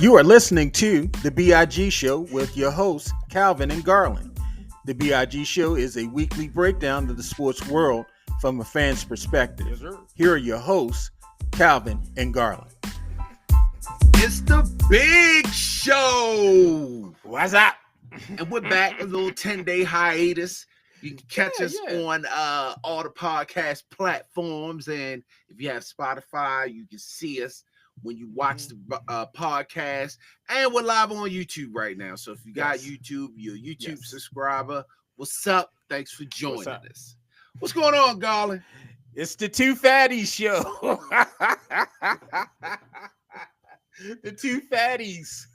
You are listening to the B.I.G Show with your hosts, Calvin and Garland. The B.I.G Show is a weekly breakdown of the sports world from a fan's perspective. Yes, sir. Here are your hosts, Calvin and Garland. It's the big show. What's up? And we're back, a little 10-day hiatus. You can catch us on all the podcast platforms. And if you have Spotify, you can see us when you watch the podcast. And we're live on YouTube right now. So if you got YouTube, you're a YouTube subscriber, what's up? Thanks for joining us. What's going on, Garland? It's the Two Fatties Show. The Two Fatties.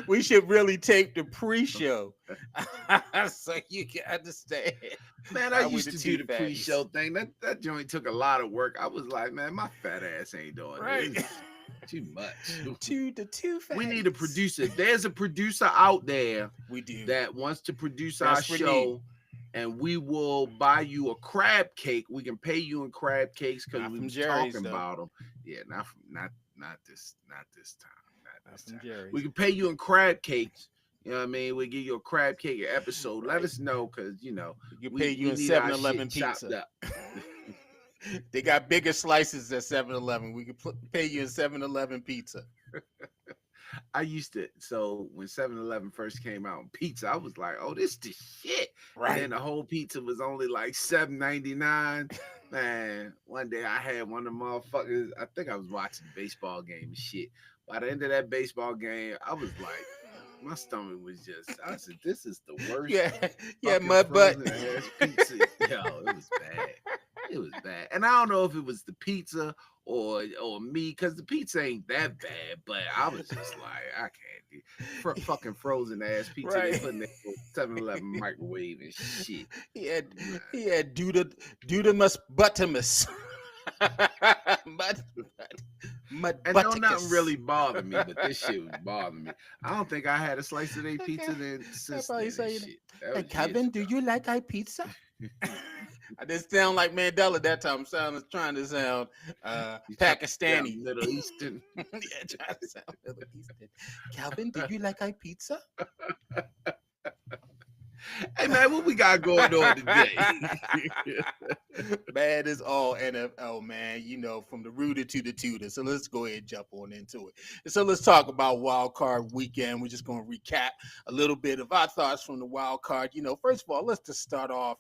We should really tape the pre-show so you can understand. Man, I used to do the pre-show thing. That joint took a lot of work. I was like, man, my fat ass ain't doing it. Too much. The two fatties. We need a producer. There's a producer out there. We do that wants to produce our show, and we will buy you a crab cake. We can pay you in crab cakes because we've been talking about them. Yeah, not this time. We can pay you in crab cakes. You know what I mean? We'll give you a crab cake episode. Let us know because, you know, we can pay you in 7-Eleven pizza. They got bigger slices at 7-Eleven. We can pay you in 7-Eleven pizza. I used to, so when 7-Eleven first came out, pizza, I was like, oh, this the shit. Right. And then the whole pizza was only like $7.99. Man, one day I had one of the motherfuckers, I think I was watching a baseball game and shit. By the end of that baseball game, I was like, my stomach was just, I said, this is the worst. Yeah, mud butt. Pizza. Yo, it was bad. It was bad. And I don't know if it was the pizza or me, because the pizza ain't that bad, but I was just like, I can't do fucking frozen ass pizza. Right. They put in the 7-Eleven microwave and shit. He had Dudamus Buttimus. And no, nothing really bothered me, but this shit was bothering me. I don't think I had a slice of their pizza since shit. Hey, Kevin, do you like our pizza? I didn't sound like Mandela that time. I'm trying to sound Pakistani. Middle Eastern. Trying to sound Middle Eastern. Calvin, do you like our pizza? Hey, man, what we got going on today? Man, it's all NFL, man. You know, from the rooter to the tutor. So let's go ahead and jump on into it. So let's talk about Wildcard Weekend. We're just going to recap a little bit of our thoughts from the Wild Card. You know, first of all, let's just start off,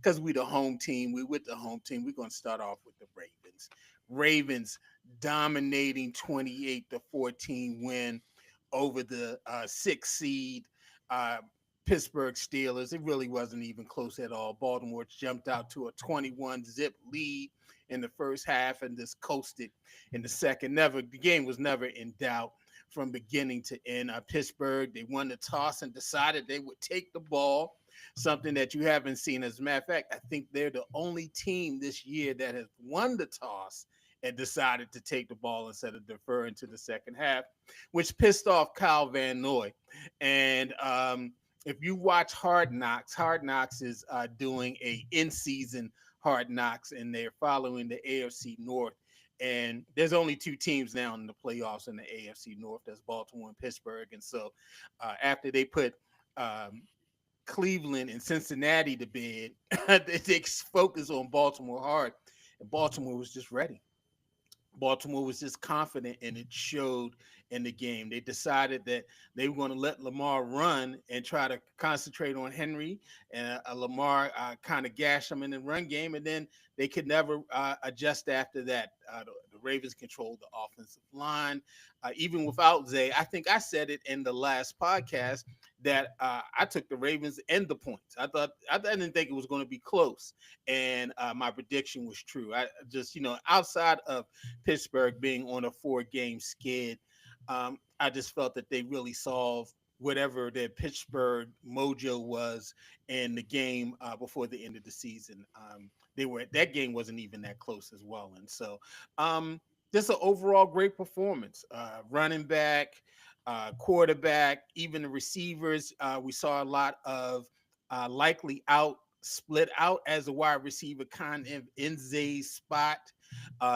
because we're the home team. We're with the home team. We're going to start off with the Ravens. Ravens dominating 28-14 win over the 6th seed Pittsburgh Steelers. It really wasn't even close at all. Baltimore jumped out to a 21-zip lead in the first half and just coasted in the second. The game was never in doubt from beginning to end. Pittsburgh, they won the toss and decided they would take the ball, something that you haven't seen. As a matter of fact, I think they're the only team this year that has won the toss and decided to take the ball instead of deferring to the second half, which pissed off Kyle Van Noy. And if you watch Hard Knocks is doing a in-season Hard Knocks, and they're following the AFC North. And there's only 2 teams now in the playoffs in the AFC North. That's Baltimore and Pittsburgh. And so after they put Cleveland and Cincinnati to bed, they focus on Baltimore hard. And Baltimore was just ready. Baltimore was just confident, and it showed in the game. They decided that they were going to let Lamar run and try to concentrate on Henry, and Lamar kind of gashed them in the run game, and then they could never adjust after that. The Ravens controlled the offensive line. Even without Zay, I think I said it in the last podcast that I took the Ravens and the points. I didn't think it was going to be close, and my prediction was true. I just, outside of Pittsburgh being on a 4-game skid, I just felt that they really solved whatever their Pittsburgh mojo was in the game before the end of the season. That game wasn't even that close as well, and so just an overall great performance. Running back, quarterback, even the receivers. We saw a lot of likely split out as a wide receiver, kind of in Zay's spot.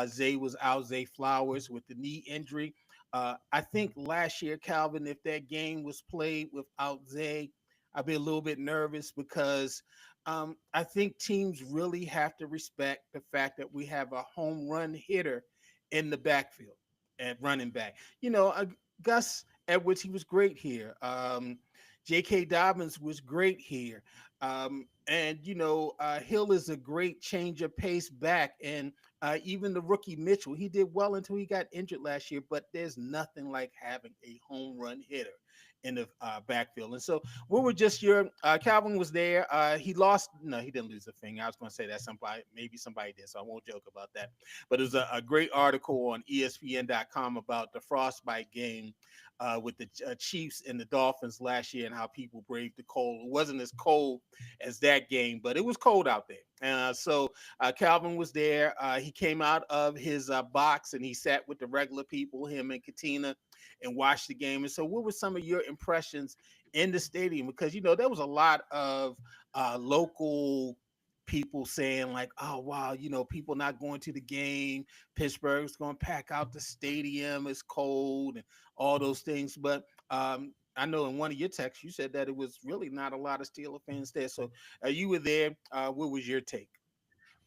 Zay was out, Zay Flowers with the knee injury. I think last year, Calvin, if that game was played without Zay, I'd be a little bit nervous because I think teams really have to respect the fact that we have a home run hitter in the backfield at running back. Gus Edwards, he was great here. J.K. Dobbins was great here. And Hill is a great change of pace back. And even the rookie Mitchell, he did well until he got injured last year. But there's nothing like having a home run hitter in the backfield. And so, what were just your Calvin was there? He lost. No, he didn't lose a thing. I was going to say that maybe somebody did, so I won't joke about that. But there's a great article on ESPN.com about the frostbite game with the Chiefs and the Dolphins last year and how people braved the cold. It wasn't as cold as that game, but it was cold out there. So Calvin was there. He came out of his box and he sat with the regular people, him and Katina, and watched the game. And so, what were some of your impressions in the stadium? Because there was a lot of local people saying like, "Oh wow, people not going to the game. Pittsburgh's going to pack out the stadium. It's cold and all those things." But I know in one of your texts you said that it was really not a lot of Steeler fans there. So you were there. What was your take?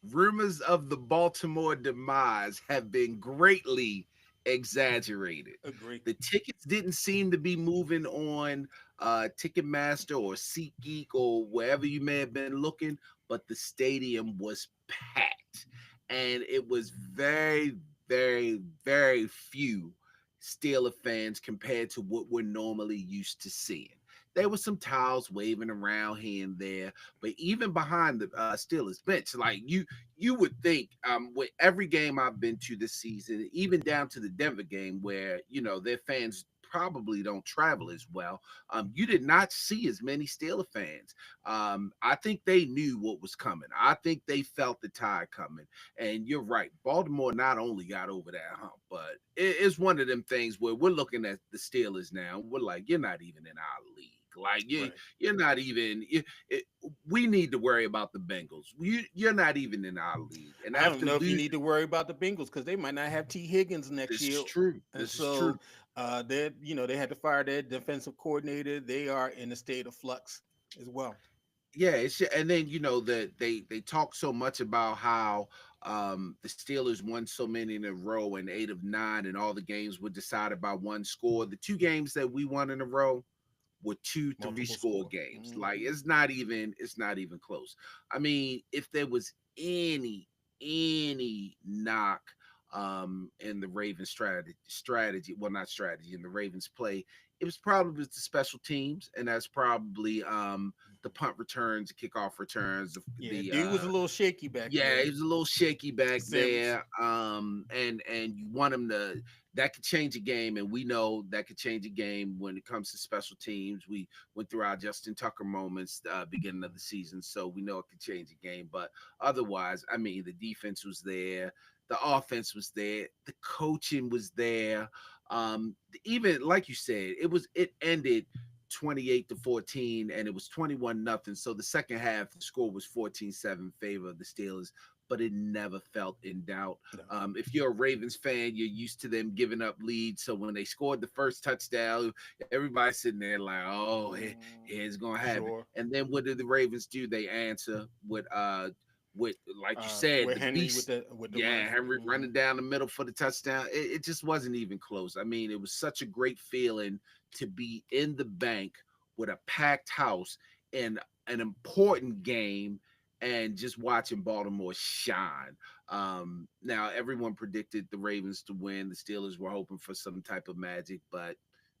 Rumors of the Baltimore demise have been greatly exaggerated. Agree. The tickets didn't seem to be moving on Ticketmaster or SeatGeek or wherever you may have been looking, but the stadium was packed. And it was very, very, very few Steeler fans compared to what we're normally used to seeing. There was some towels waving around here and there, but even behind the Steelers bench, like you would think, with every game I've been to this season, even down to the Denver game, where their fans probably don't travel as well. You did not see as many Steeler fans. I think they knew what was coming. I think they felt the tide coming. And you're right, Baltimore not only got over that hump, but it's one of them things where we're looking at the Steelers now. We're like, you're not even in our league. Like Right. you're not even. We need to worry about the Bengals. You're not even in our league. And I don't after know if you losing, need to worry about the Bengals because they might not have T. Higgins next this is year. true. And This is true. so they had to fire their defensive coordinator. They are in a state of flux as well. Yeah, and then that they talk so much about how the Steelers won so many in a row and 8 of 9, and all the games were decided by one score. The 2 games that we won in a row were 2 3 Multiple score score. games. Like Mhm. it's not even close. I mean, if there was any knock in the Ravens strategy, well, not strategy, in the Ravens play, it was probably the special teams, and that's probably the punt returns, the kickoff returns, Yeah, the dude was a little shaky back yeah, there. he was a little shaky back Sims. there. And you want him to, that could change a game, and we know that could change a game when it comes to special teams. We went through our Justin Tucker moments beginning of the season, so we know it could change a game. But otherwise, I mean, the defense was there, the offense was there, the coaching was there. Even like you said, it ended 28-14, and it was 21-0. So the second half, the score was 14-7 favor of the Steelers, but it never felt in doubt. No. If you're a Ravens fan, you're used to them giving up leads. So when they scored the first touchdown, everybody's sitting there like, oh, here's gonna happen. Sure. And then what did the Ravens do? They answer with like you said, With the Henry with beast. the Yeah, run. Henry Mhm. running down the middle for the touchdown. It just wasn't even close. I mean, it was such a great feeling to be in the bank with a packed house in an important game and just watching Baltimore shine. Now everyone predicted the Ravens to win. The Steelers were hoping for some type of magic, but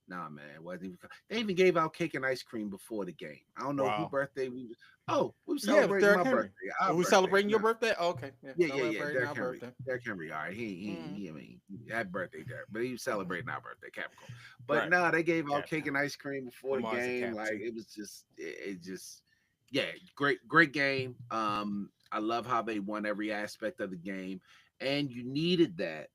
nah, man, it wasn't even. They even gave out cake and ice cream before the game. I don't know who Wow. birthday we. Oh, we were Yeah, it was celebrating Derrick my Henry. birthday, Are our we birthday. celebrating your No, birthday? Oh, okay. Yeah, yeah. celebrating Derrick our Henry. birthday. Derrick Henry. All right. Mhm. I mean, happy birthday, Derrick. But he was celebrating our birthday, Capricorn. But Right. no, they gave out cake Capricorn. and ice cream before My the mom's a game. Cap Like too. it was just, it just, yeah, great game. I love how they won every aspect of the game, and you needed that.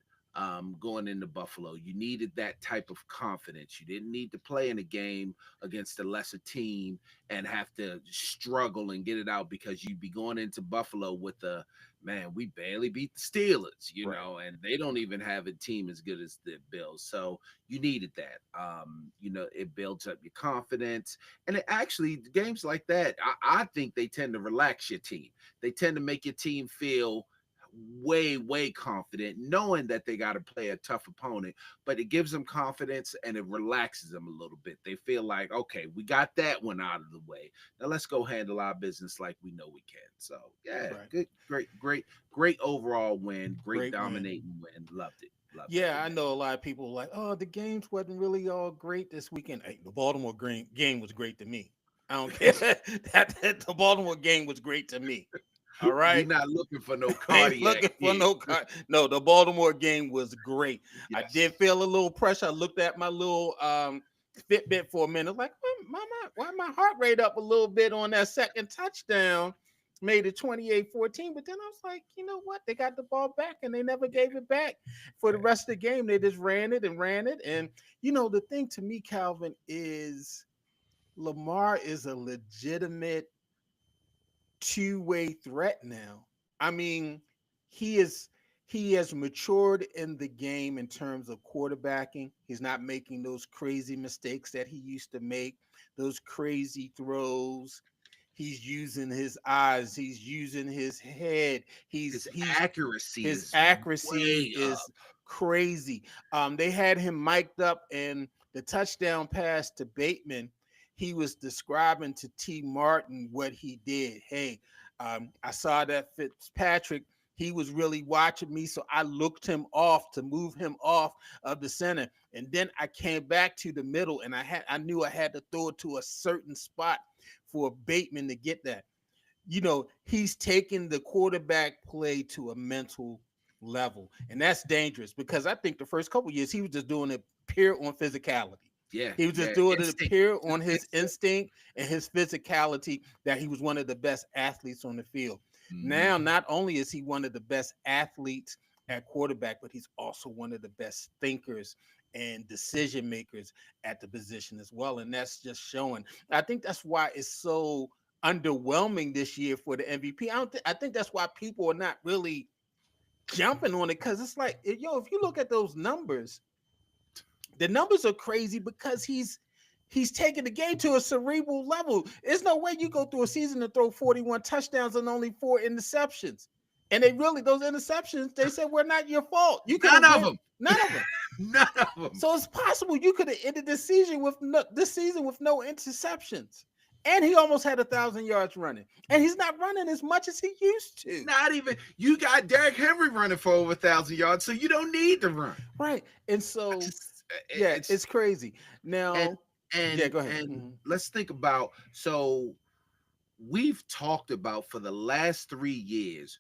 going into Buffalo. You needed that type of confidence. You didn't need to play in a game against a lesser team and have to struggle and get it out, because you'd be going into Buffalo with the, man, we barely beat the Steelers, you know, and they don't even have a team as good as the Bills. So you needed that. It builds up your confidence. And it actually, games like that, I think they tend to relax your team. They tend to make your team feel way confident, knowing that they got to play a tough opponent, but it gives them confidence and it relaxes them a little bit. They feel like, okay, we got that one out of the way, now let's go handle our business like we know we can. So yeah, good, great overall win, great dominating win. Loved it. I know a lot of people were like, oh, the games wasn't really all great this weekend. Hey, the Baltimore game was great to me. I don't care. The Baltimore game was great to me. All right, we're not looking for no cardiac. No, the Baltimore game was great. Yes. I did feel a little pressure. I looked at my little Fitbit for a minute, like, why my heart rate up a little bit on that second touchdown, made it 28-14. But then I was like, you know what? They got the ball back and they never gave it back for the rest of the game. They just ran it. And the thing to me, Calvin, is Lamar is a legitimate two-way threat now. I mean, he has matured in the game in terms of quarterbacking. He's not making those crazy mistakes that he used to make, those crazy throws. He's using his eyes. He's using his head. His accuracy is crazy. They had him mic'd up, and the touchdown pass to Bateman, he was describing to T. Martin what he did. Hey, I saw that Fitzpatrick, he was really watching me, so I looked him off to move him off of the center. And then I came back to the middle, and I knew I had to throw it to a certain spot for Bateman to get that. He's taking the quarterback play to a mental level, and that's dangerous, because I think the first couple of years he was just doing it pure on physicality. Yeah, he was just doing it pure on his instinct and his physicality, that he was one of the best athletes on the field. Mm-hmm. Now, not only is he one of the best athletes at quarterback, but he's also one of the best thinkers and decision makers at the position as well. And that's just showing. I think that's why it's so underwhelming this year for the MVP. I think that's why people are not really jumping on it, because it's like, if you look at those numbers, the numbers are crazy, because he's taking the game to a cerebral level. There's no way you go through a season and throw 41 touchdowns and only 4 interceptions. And those interceptions, they said, were not your fault. None of them. None of them. So it's possible you could have ended this season with no interceptions. And he almost had 1,000 yards running. And he's not running as much as he used to. Not even. You got Derrick Henry running for over 1,000 yards, so you don't need to run. Right. And so, it's crazy. Now, go ahead. And let's think about, so we've talked about for the last 3 years,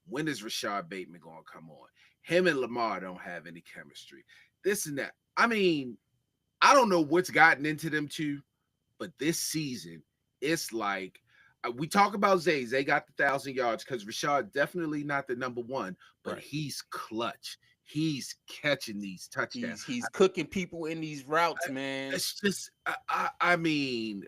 when is Rashad Bateman going to come on? Him and Lamar don't have any chemistry. This and that. I mean, I don't know what's gotten into them two, but this season, it's like, we talk about Zay. Zay got the 1,000 yards because Rashad definitely not the number one, but he's clutch. He's catching these touchdowns. He's cooking people in these routes, man. It's just, I mean,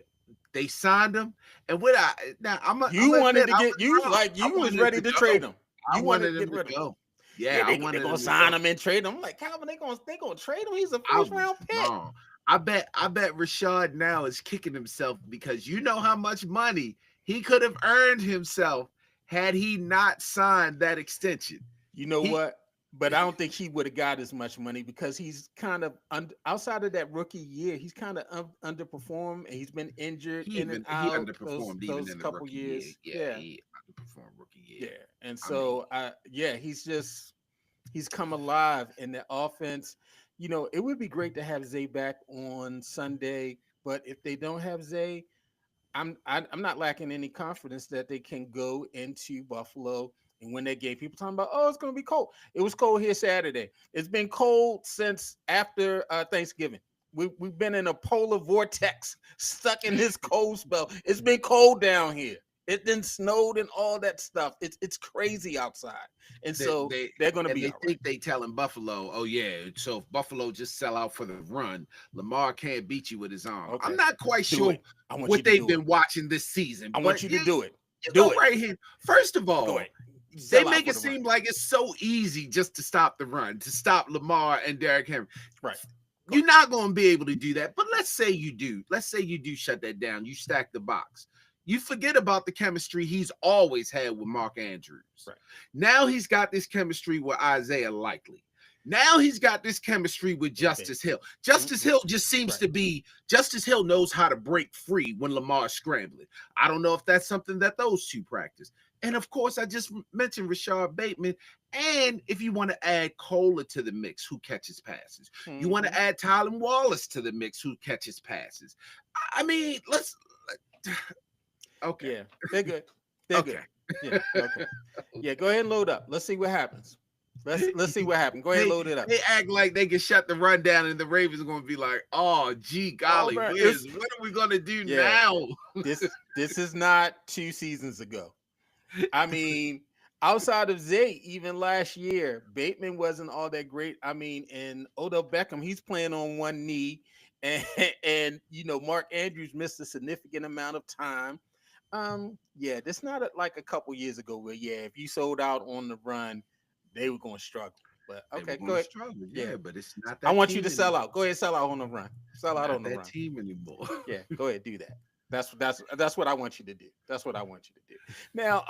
they signed him, and you was ready to trade him. You wanted him to go. Yeah, they're gonna sign him and trade him. I'm like, Calvin, they gonna trade him. He's a first round pick. Wrong. I bet Rashad now is kicking himself, because you know how much money he could have earned himself had he not signed that extension. You know what? But I don't think he would have got as much money, because he's kind of outside of that rookie year. He's kind of underperformed, and he's been injured in and out. He underperformed those couple years. Yeah, he underperformed rookie year. Yeah, and so he's come alive in the offense. It would be great to have Zay back on Sunday, but if they don't have Zay, I'm not lacking any confidence that they can go into Buffalo and win that game. People talking about, it's going to be cold. It was cold here Saturday. It's been cold since after Thanksgiving. We've been in a polar vortex, stuck in this cold spell. It's been cold down here. It then snowed and all that stuff. It's crazy outside, and so they're going to be they all right. think they telling Buffalo, oh yeah, so if Buffalo just sell out for the run, Lamar can't beat you with his arm. Okay. I'm not quite Do sure it. I want you what to they've do it. been watching this season. I want you to do it. You Do go it. right here. First of Go all, ahead. they Sell out make for it the seem run. like it's so easy just to stop the run, to stop Lamar and Derrick Henry. Right. You're not going to be able to do that. But let's say you do. Let's say you do shut that down. You stack the box. You forget about the chemistry he's always had with Mark Andrews. Right. Now he's got this chemistry with Isaiah Likely. Now he's got this chemistry with Justice Hill. Justice Hill just seems to be, Justice Hill knows how to break free when Lamar's scrambling. I don't know if that's something that those two practice. And of course, I just mentioned Rashard Bateman. And if you want to add Kohler to the mix, who catches passes. You want to add Tylen Wallace to the mix, who catches passes. I mean, let's. Okay. Yeah, they're good. They're good. Yeah. Okay. Yeah. Go ahead and load up. Let's see what happens. Let's see what happens. Go ahead and load it up. They act like they can shut the run down, and the Ravens are going to be like, "Oh, gee, golly, what are we going to do now?" This is not 2 seasons ago. I mean, outside of Zay, even last year, Bateman wasn't all that great. I mean, and Odell Beckham, he's playing on one knee, and Mark Andrews missed a significant amount of time. That's not like a couple years ago where if you sold out on the run, they were going to struggle. But okay, go ahead. Struggle, but it's not that. I want you to sell out. Go ahead, sell out on the run. Sell out on the run. Team anymore. Yeah, go ahead, do that. That's what I want you to do. That's what I want you to do. Now,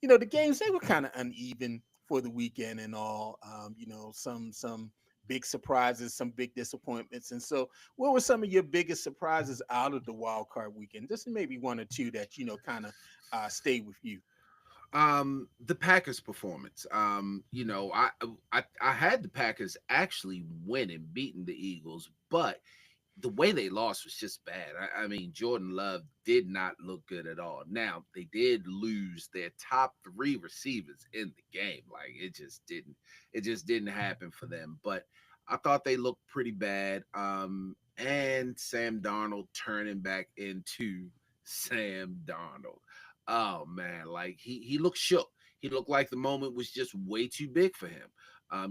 the games, they were kind of uneven for the weekend and all. Some big surprises, some big disappointments. And so, what were some of your biggest surprises out of the wild card weekend? Just maybe one or two that kind of stay with you. The Packers performance. I had the Packers actually winning, beating the Eagles, but the way they lost was just bad. I mean, Jordan Love did not look good at all. Now, they did lose their top 3 receivers in the game. Like, it just didn't happen for them. But I thought they looked pretty bad. And Sam Darnold turning back into Sam Darnold. Oh man, like he looked shook. He looked like the moment was just way too big for him.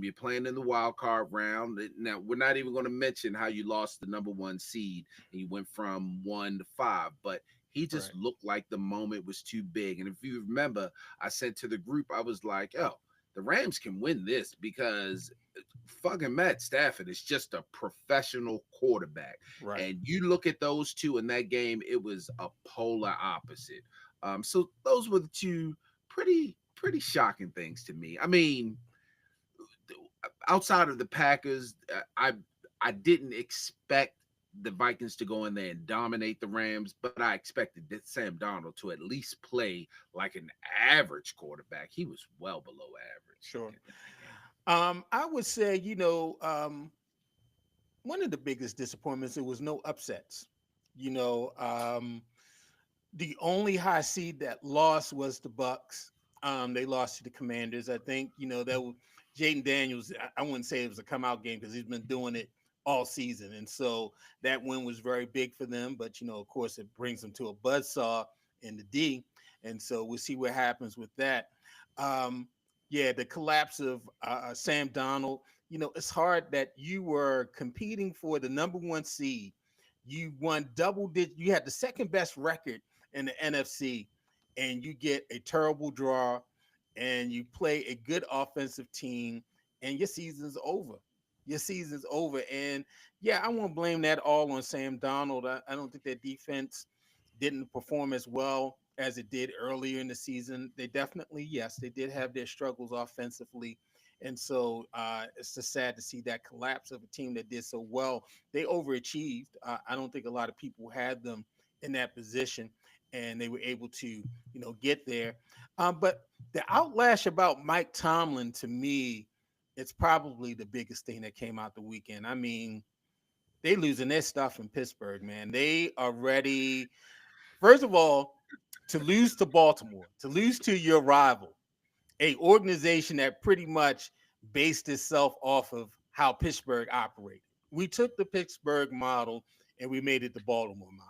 You're playing in the wild card round. Now, we're not even going to mention how you lost the number 1 seed and you went from 1 to 5, but he just looked like the moment was too big. And if you remember, I said to the group, I was like, the Rams can win this because fucking Matt Stafford is just a professional quarterback. Right. And you look at those two in that game, it was a polar opposite. So those were the 2 pretty shocking things to me. I mean, outside of the Packers, I didn't expect the Vikings to go in there and dominate the Rams, but I expected that Sam Darnold to at least play like an average quarterback. He was well below average. Sure. I would say, one of the biggest disappointments, it was no upsets. The only high seed that lost was the Bucks. They lost to the Commanders. I think, that was Jaden Daniels. I wouldn't say it was a come out game because he's been doing it all season. And so that win was very big for them. But, of course, it brings them to a buzzsaw in the D. And so we'll see what happens with that. The collapse of Sam Darnold. It's hard that you were competing for the number 1 seed. You won double digit. You had the second best record in the NFC, and you get a terrible draw, and you play a good offensive team, and your season's over. And I won't blame that all on Sam Darnold. I don't think their defense didn't perform as well as it did earlier in the season. They definitely, they did have their struggles offensively. And so it's just sad to see that collapse of a team that did so well. They overachieved. I don't think a lot of people had them in that position, and they were able to, get there. But the outlash about Mike Tomlin, to me, it's probably the biggest thing that came out the weekend. I mean, they losing their stuff in Pittsburgh, man. They are ready. First of all, to lose to Baltimore, to lose to your rival, a organization that pretty much based itself off of how Pittsburgh operated. We took the Pittsburgh model and we made it the Baltimore model.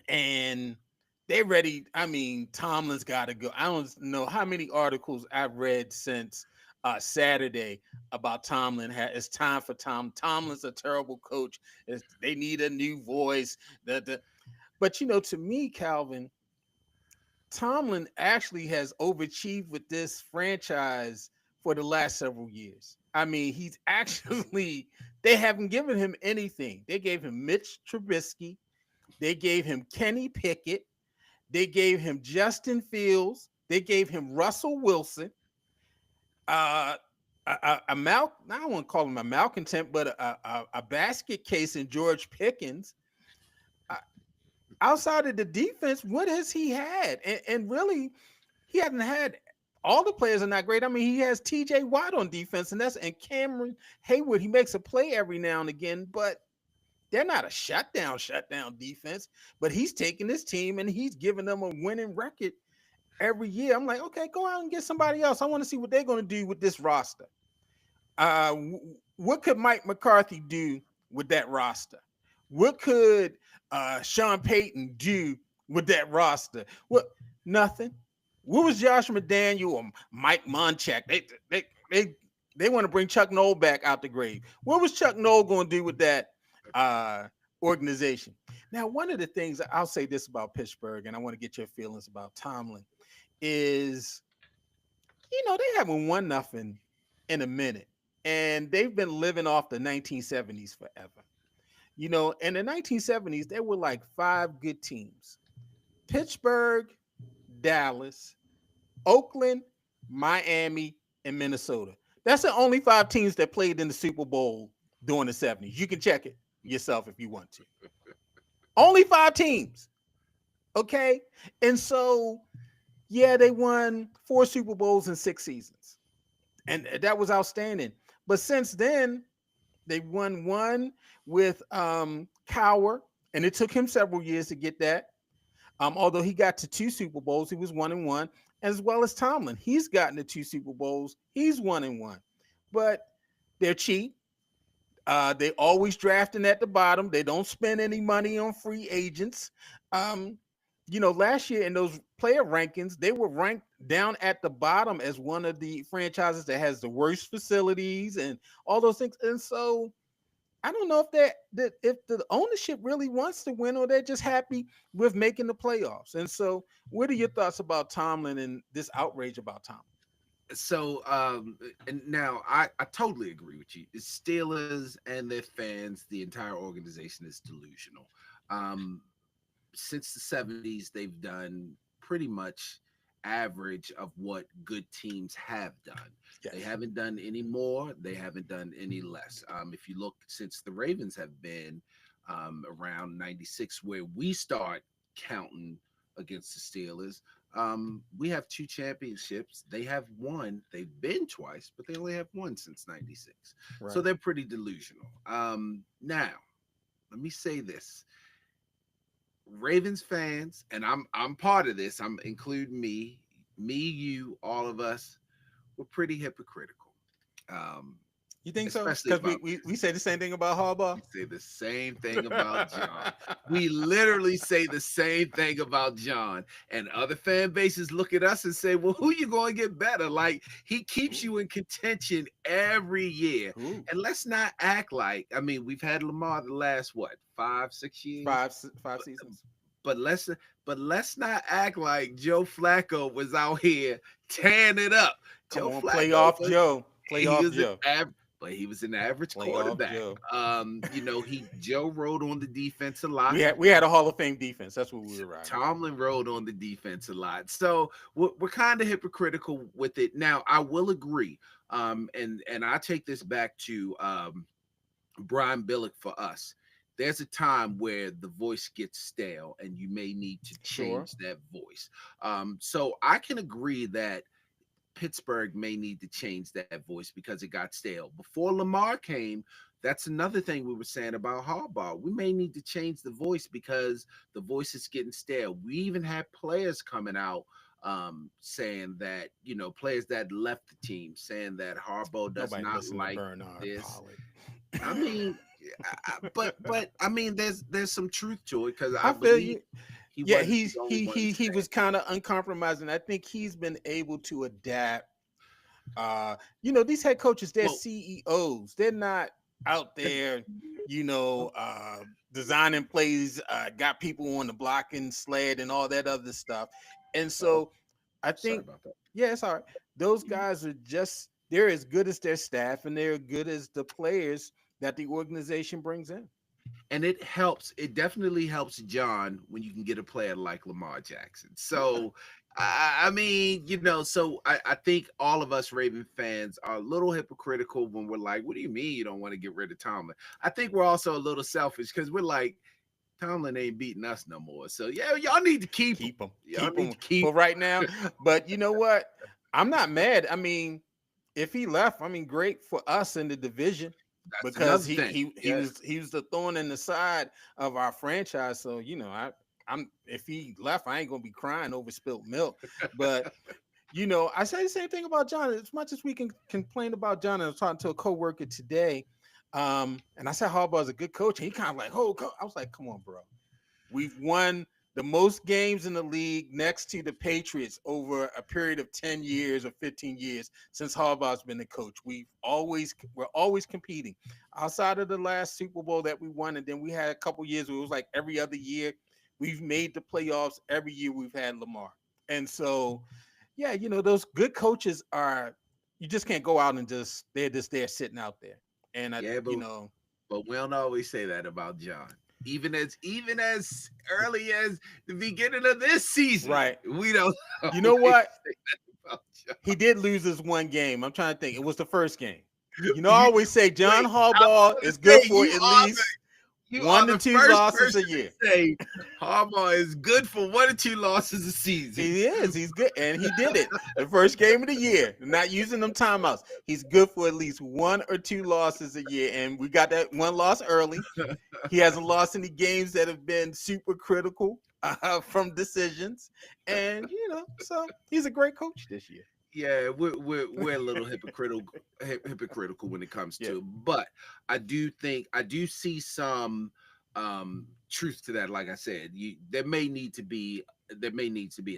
And they ready. I mean, Tomlin's got to go. I don't know how many articles I've read since Saturday about Tomlin. It's time for Tomlin's a terrible coach. They need a new voice. But to me, Calvin, Tomlin actually has overachieved with this franchise for the last several years. I mean, he's actually, they haven't given him anything. They gave him Mitch Trubisky. They gave him Kenny Pickett. They gave him Justin Fields. They gave him Russell Wilson. I don't want to call him a malcontent, but a basket case in George Pickens. Outside of the defense, what has he had? And really, he hasn't had. All the players are not great. I mean, he has T.J. Watt on defense, and Cameron Hayward. He makes a play every now and again, but they're not a shutdown defense. But he's taking this team and he's giving them a winning record every year. I'm like, okay, go out and get somebody else. I want to see what they're going to do with this roster. What could Mike McCarthy do with that roster? What could Sean Payton do with that roster? What? Nothing. What was Josh McDaniel or Mike Munchak? They want to bring Chuck Noll back out the grave. What was Chuck Noll going to do with that organization? Now, one of the things I'll say this about Pittsburgh, and I want to get your feelings about Tomlin, is they haven't won nothing in a minute, and they've been living off the 1970s forever. In the 1970s, there were like 5 good teams: Pittsburgh, Dallas, Oakland, Miami, and Minnesota. That's the only 5 teams that played in the Super Bowl during the 70s. You can check it yourself if you want to. Only 5 teams. Okay? And so, yeah, they won 4 Super Bowls in 6 seasons. And that was outstanding. But since then, they won 1 with Cowher, and it took him several years to get that. Although he got to 2 Super Bowls, he was 1-1, as well as Tomlin. He's gotten to 2 Super Bowls. He's 1-1. But they're cheap. They always drafting at the bottom. They don't spend any money on free agents. Last year in those player rankings, they were ranked down at the bottom as one of the franchises that has the worst facilities and all those things. And so I don't know if the ownership really wants to win, or they're just happy with making the playoffs. And so, what are your thoughts about Tomlin and this outrage about Tomlin? So, and now I totally agree with you. The Steelers and their fans, the entire organization is delusional. Since the 70s, they've done pretty much average of what good teams have done. Yes. They haven't done any more. They haven't done any less. If you look since the Ravens have been around 96, where we start counting against the Steelers, we have 2 championships. They have 1. They've been twice, but they only have 1 since 96. Right. So they're pretty delusional. Now, let me say this. Ravens fans, and I'm part of this. I'm including me, you, all of us. We're pretty hypocritical. You think so? Because we say the same thing about Harbaugh. We say the same thing about John. We literally say the same thing about John. And other fan bases look at us and say, well, who you going to get better? Like, he keeps you in contention every year. Ooh. And let's not act like, I mean, we've had Lamar the last, 5-6 years? Five seasons. But let's not act like Joe Flacco was out here tearing it up. Joe Flacco, playoff Joe. But he was an average quarterback. Joe rode on the defense a lot. We had a Hall of Fame defense. That's what we were riding. Tomlin rode on the defense a lot. So we're kind of hypocritical with it. Now, I will agree. And I take this back to Brian Billick for us. There's a time where the voice gets stale and you may need to change that voice. So I can agree that Pittsburgh may need to change that voice because it got stale. Before Lamar came, that's another thing we were saying about Harbaugh. We may need to change the voice because the voice is getting stale. We even had players coming out saying that, players that left the team saying that Harbaugh does not like this. I mean, but I mean, there's some truth to it because I feel you. He Yeah, wasn't the only one. he was kind of uncompromising. I think he's been able to adapt. These head coaches, they're Well, CEOs. They're not out there, designing plays, got people on the blocking sled and all that other stuff. And so I sorry think, about that. yeah, it's all right. Those guys are they're as good as their staff and they're as good as the players that the organization brings in. And it definitely helps John when you can get a player like Lamar Jackson. Yeah. So I mean, so I think all of us Raven fans are a little hypocritical when we're like, what do you mean you don't want to get rid of Tomlin? I think we're also a little selfish because we're like, Tomlin ain't beating us no more. So yeah, y'all need to keep him. Keep them. Y'all Keep need them to keep for right now. But you know what? I'm not mad. I mean, if he left, I mean, great for us in the division That's because another he thing. he he Yeah. was he was the thorn in the side of our franchise. So I'm if he left, I ain't gonna be crying over spilt milk. But I say the same thing about John. As much as we can complain about John, and I was talking to a coworker today, and I said Harbaugh's a good coach, and he kind of like, oh, I was like, come on, bro. We've won the most games in the league next to the Patriots over a period of 10 years or 15 years since Harbaugh's been the coach. We're always competing. Outside of the last Super Bowl that we won, and then we had a couple years where it was like every other year. We've made the playoffs every year we've had Lamar. And so, yeah, those good coaches you just can't go out and they're just there sitting out there. And Yeah, but we don't always say that about John. Even as early as the beginning of this season, right. we don't. You know what? Say that about John. He did lose this one game. I'm trying to think. It was the first game. I You always say John wait. I'm Harbaugh gonna is good say for at least you one are to the two first losses person a year. to say Harbaugh is good for 1 or 2 losses a season. He is. He's good. And he did it the first game of the year, not using them timeouts. He's good for at least 1 or 2 losses a year. And we got that one loss early. He hasn't lost any games that have been super critical from decisions. And, so he's a great coach this year. Yeah, we're a little hypocritical when it comes Yeah. to, but I do see some truth to that. Like I said, there may need to be a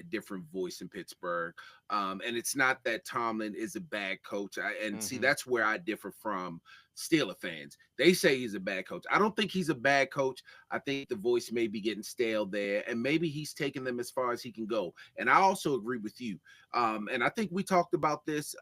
different voice in Pittsburgh, and it's not that Tomlin is a bad coach. See, that's where I differ from Steeler fans. They say he's a bad coach. I don't think he's a bad coach. I think the voice may be getting stale there, and maybe he's taking them as far as he can go. And I also agree with you. And I think we talked about this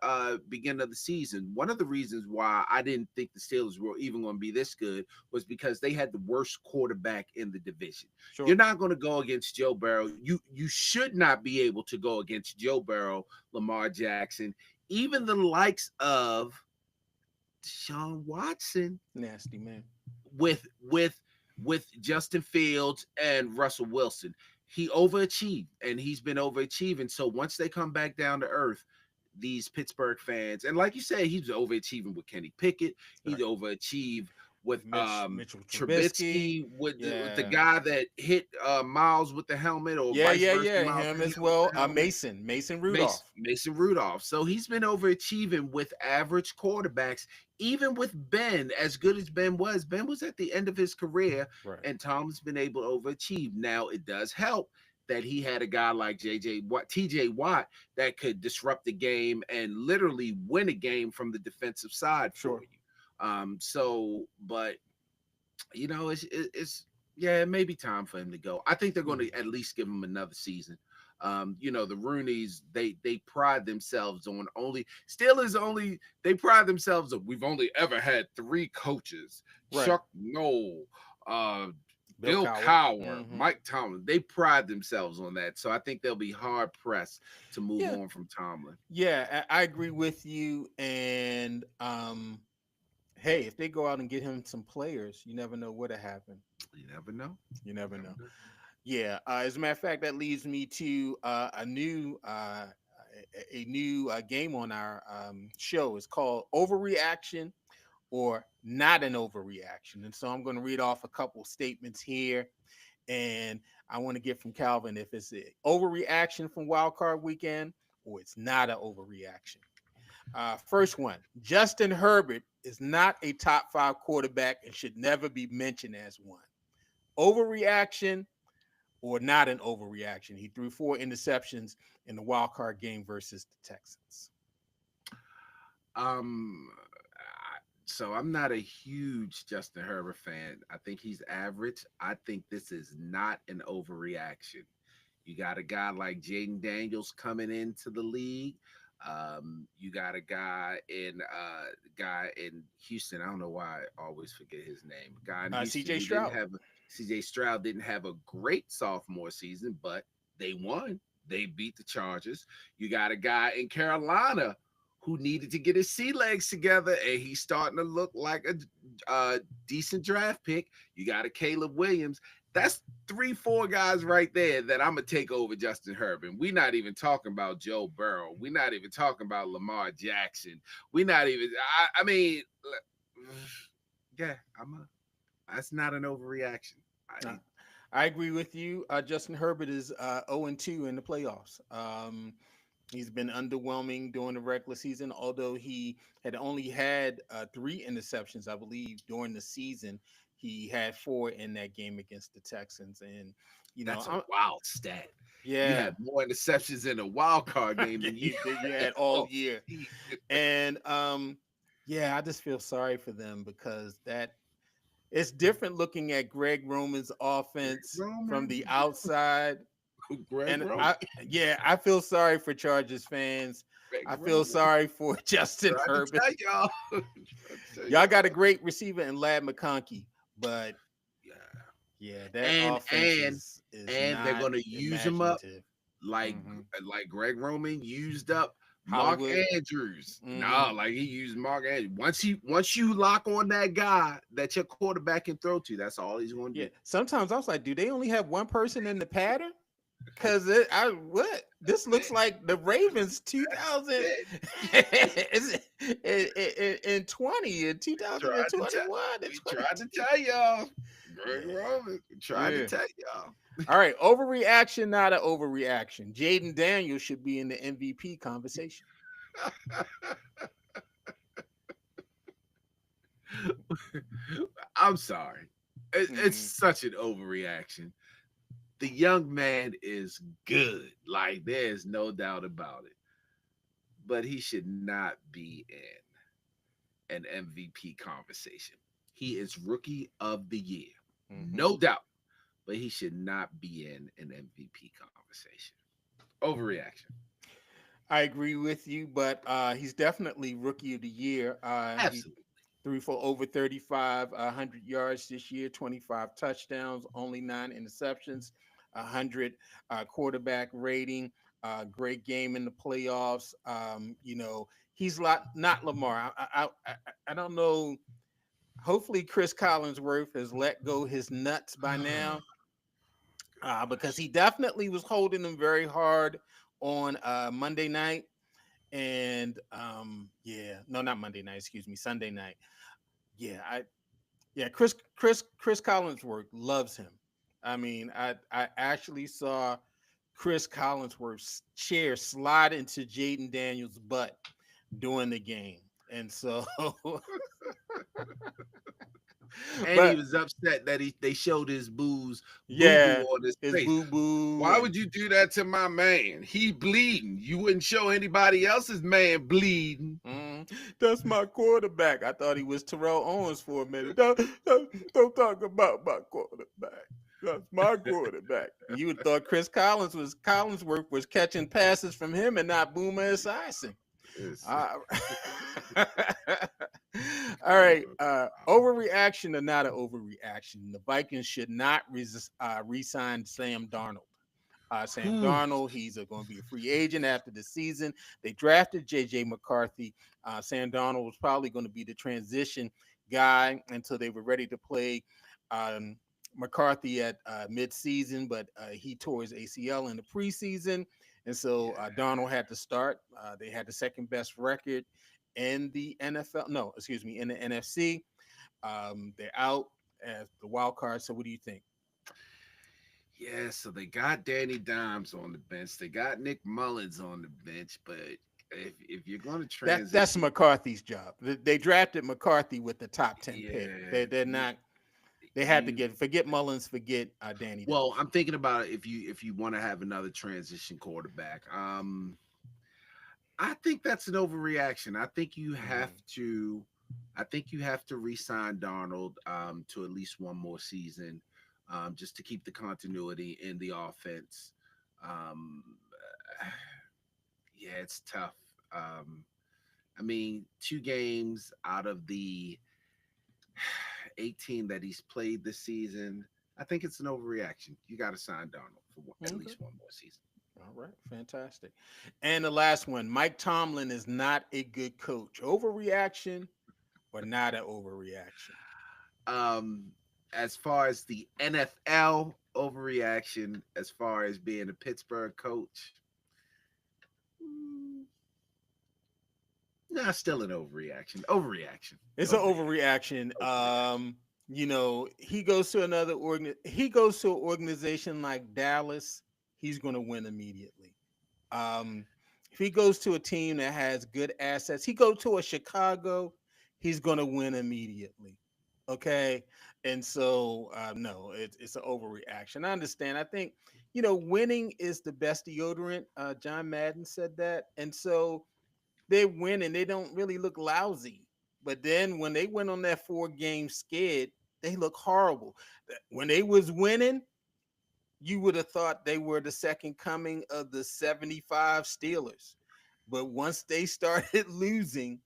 beginning of the season. One of the reasons why I didn't think the Steelers were even going to be this good was because they had the worst quarterback in the division. Sure. You're not going to go against Joe Burrow. You should not be able to go against Joe Burrow, Lamar Jackson, even the likes of Deshaun Watson, Nasty man, with Justin Fields and Russell Wilson. He overachieved, and he's been overachieving. So once they come back down to earth, these Pittsburgh fans, and like you said, he's overachieving with Kenny Pickett. He's overachieved with Mitchell Trubisky, with the guy that hit Miles with the helmet, or vice versa. Him as well. Mason Rudolph. Mason Rudolph. So he's been overachieving with average quarterbacks. Even with Ben, as good as Ben was at the end of his career, right. And Tom's been able to overachieve. Now it does help that he had a guy like TJ Watt that could disrupt the game and literally win a game from the defensive side for you. But it may be time for him to go. I think they're going to at least give him another season. The Rooneys, they pride themselves on we've only ever had 3 coaches. Right. Chuck Noll, Bill Cowher, Mike Tomlin. They pride themselves on that. So I think they'll be hard pressed to move on from Tomlin. Yeah, I agree with you. And hey, if they go out and get him some players, you never know what'll happen. You never know. Yeah. As a matter of fact, that leads me to a new game on our show. It's called Overreaction or Not an Overreaction. And so I'm going to read off a couple statements here. And I want to get from Calvin if it's an overreaction from Wildcard Weekend or it's not an overreaction. First one, Justin Herbert is not a top 5 quarterback and should never be mentioned as one. Overreaction or not an overreaction? He threw 4 interceptions in the wild card game versus the Texans. So I'm not a huge Justin Herbert fan. I think he's average. I think this is not an overreaction. You got a guy like Jaden Daniels coming into the league. You got a guy in Houston. I don't know why I always forget his name. A guy in Houston. CJ Stroud. CJ Stroud didn't have a great sophomore season, but they won. They beat the Chargers. You got a guy in Carolina who needed to get his sea legs together, and he's starting to look like a decent draft pick. You got a Caleb Williams. That's 3-4 guys right there that I'm going to take over Justin Herbert. We're not even talking about Joe Burrow. We're not even talking about Lamar Jackson. We're not even, I mean, yeah, that's not an overreaction. I agree with you. Justin Herbert is 0-2 in the playoffs. He's been underwhelming during the regular season, although he had only had 3 interceptions, I believe, during the season. He had 4 in that game against the Texans, and that's a wild stat. Yeah, you had more interceptions in a wild card game than you had all year. And I just feel sorry for them because it's different looking at Greg Roman's offense from the outside. I feel sorry for Chargers fans. I feel sorry for Justin Herbert. Y'all got a great receiver in Lad McConkey, but that offense is they're going to use him up like Greg Roman used up Hollywood. Mark Andrews. No, like he used Mark Andrews. Once you lock on that guy that your quarterback can throw to, that's all he's going to do. Sometimes I was like, do they only have one person in the pattern? Because this looks like the Ravens 2000 in 2021. We tried to tell y'all. Greg Roman tried to tell y'all. All right, overreaction, not an overreaction. Jaden Daniels should be in the MVP conversation. I'm sorry. It's such an overreaction. The young man is good. Like, there's no doubt about it. But he should not be in an MVP conversation. He is rookie of the year. No doubt. But he should not be in an MVP conversation. Overreaction. I agree with you, but he's definitely rookie of the year. Absolutely. He threw for over 3,500 yards this year, 25 touchdowns, only 9 interceptions, 100 quarterback rating. Great game in the playoffs. He's not Lamar. I don't know. Hopefully, Chris Collinsworth has let go his nuts by now, because he definitely was holding them very hard on Monday night. And not Monday night. Excuse me, Sunday night. Chris Collinsworth loves him. I mean, I actually saw Chris Collinsworth's chair slide into Jaden Daniels' butt during the game. And so he was upset that they showed his booze on his face. Boo-boo. Why would you do that to my man? He bleeding. You wouldn't show anybody else's man bleeding. That's my quarterback. I thought he was Terrell Owens for a minute. Don't talk about my quarterback. That's my quarterback. You would thought Chris Collinsworth was catching passes from him and not Boomer Esiason. All right. Overreaction or not an overreaction? The Vikings should not re-sign Sam Darnold. Sam Darnold, he's going to be a free agent after the season. They drafted J.J. McCarthy. Sam Darnold was probably going to be the transition guy until they were ready to play McCarthy at mid-season, but he tore his ACL in the preseason. And so Darnold had to start. They had the second best record in the NFL. No, excuse me, in the NFC. They're out as the wild card. So what do you think? Yeah, so they got Danny Dimes on the bench. They got Nick Mullins on the bench. But if you're going to transition, that's McCarthy's job. They drafted McCarthy with the top 10 pick. They're not. They had to forget Mullins, forget Danny Well, Dimes. I'm thinking about if you want to have another transition quarterback. I think that's an overreaction. I think you have to re-sign Darnold to at least one more season, just to keep the continuity in the offense. Um, yeah, it's tough. I mean, 2 games out of the 18 that he's played this season, I think it's an overreaction. You got to sign Darnold for at Okay. least one more season. All right, fantastic. And the last one, Mike Tomlin is not a good coach. Overreaction or not an overreaction? Um, as far as the NFL overreaction, as far as being a Pittsburgh coach, mm, nah, still an overreaction. Overreaction. It's an Overreaction. overreaction. Overreaction. He goes to he goes to an organization like Dallas, he's going to win immediately. Um, if he goes to a team that has good assets, he goes to a Chicago, he's going to win immediately. Okay. And so, no, it's an overreaction. I understand. I think, winning is the best deodorant. John Madden said that. And so they win and they don't really look lousy. But then when they went on that 4-game skid, they look horrible. When they was winning, you would have thought they were the second coming of the 75 Steelers. But once they started losing,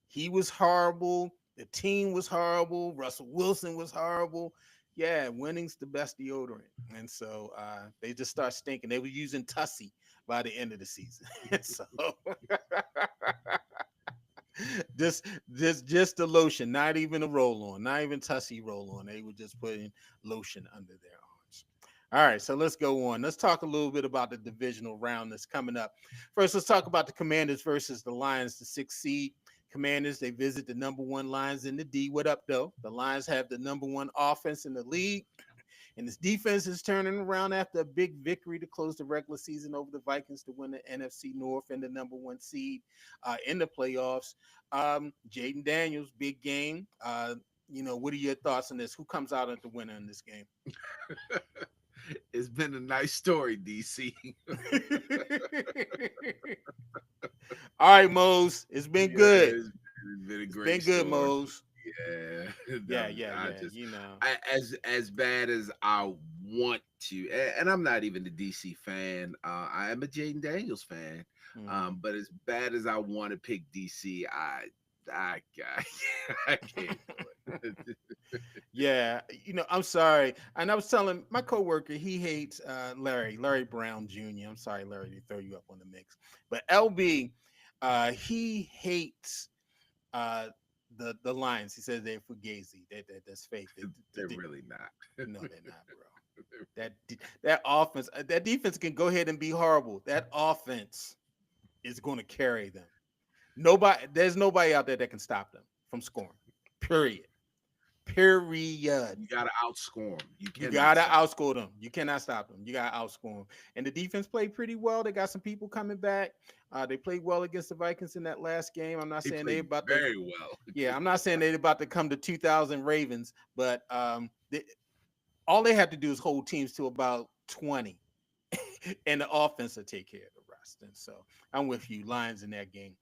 he was horrible. The team was horrible. Russell Wilson was horrible. Yeah, winning's the best deodorant. And so they just start stinking. They were using Tussie by the end of the season. So just the lotion, not even a roll on, not even Tussie roll on. They were just putting lotion under their arms. All right, so let's go on. Let's talk a little bit about the divisional round that's coming up. First, let's talk about the Commanders versus the Lions, the 6th seed. Commanders, they visit the number 1 Lions in the D. What up, though? The Lions have the number 1 offense in the league. And this defense is turning around after a big victory to close the regular season over the Vikings to win the NFC North and the number 1 seed in the playoffs. Jaden Daniels, big game. What are your thoughts on this? Who comes out as the winner in this game? It's been a nice story, DC. All right, Mose. It's been good. It's been a It's great been good, story. Mose. Yeah, Yeah. as bad as I want to, and I'm not even a DC fan. I am a Jaden Daniels fan. But as bad as I want to pick DC, I, I can't do it. Yeah, I'm sorry. And I was telling my coworker he hates Larry Brown Jr. I'm sorry, Larry, to throw you up on the mix. But LB, he hates the Lions. He says they're fugazi. That's fake. They're really not. No, they're not, bro. That offense, that defense can go ahead and be horrible. That offense is going to carry them. There's nobody out there that can stop them from scoring. Period. You gotta outscore them. You gotta outscore them. You cannot stop them. You gotta outscore them. And the defense played pretty well. They got some people coming back. They played well against the Vikings in that last game. I'm not saying they about to very well. Yeah, I'm not saying they're about to come to 2,000 Ravens, but all they have to do is hold teams to about 20, and the offense will take care of the rest. And so I'm with you, Lions in that game.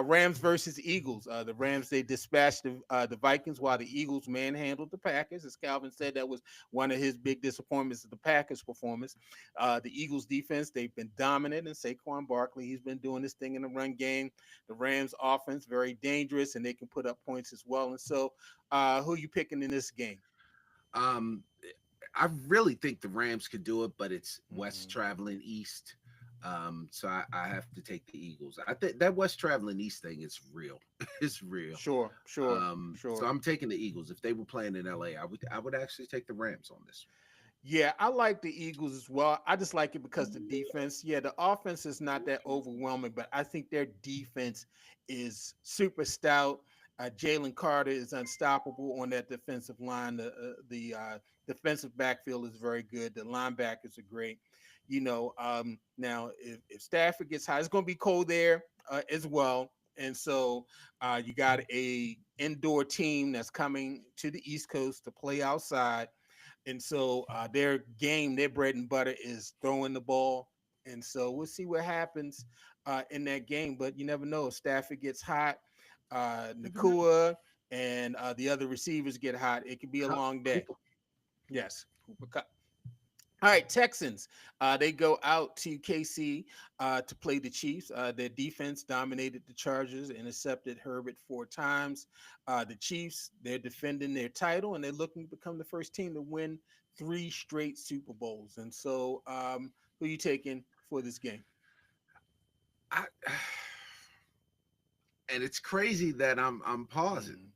Rams versus Eagles. The Rams, they dispatched the Vikings while the Eagles manhandled the Packers. As Calvin said, that was one of his big disappointments of the Packers' performance. The Eagles defense, they've been dominant, and Saquon Barkley, he's been doing this thing in the run game. The Rams offense, very dangerous, and they can put up points as well. And so who are you picking in this game? I really think the Rams could do it, but it's West traveling East. So I have to take the Eagles. I think that West traveling East thing is real. It's real. Sure. So I'm taking the Eagles. If they were playing in LA, I would actually take the Rams on this one. Yeah, I like the Eagles as well. I just like it because the defense, the offense is not that overwhelming, but I think their defense is super stout. Jalen Carter is unstoppable on that defensive line. The defensive backfield is very good. The linebackers are great. Now if Stafford gets hot, it's going to be cold there as well. And so you got a indoor team that's coming to the East Coast to play outside. And so their game, their bread and butter is throwing the ball. And so we'll see what happens in that game. But you never know. If Stafford gets hot, Never know. Nakua and the other receivers get hot, it could be a long day. Cooper. Yes. Cooper Cup. All right, Texans. They go out to KC to play the Chiefs. Their defense dominated the Chargers, intercepted Herbert 4 times. The Chiefs, they're defending their title, and they're looking to become the first team to win 3 straight Super Bowls. And so, who are you taking for this game? I, and it's crazy that I'm pausing.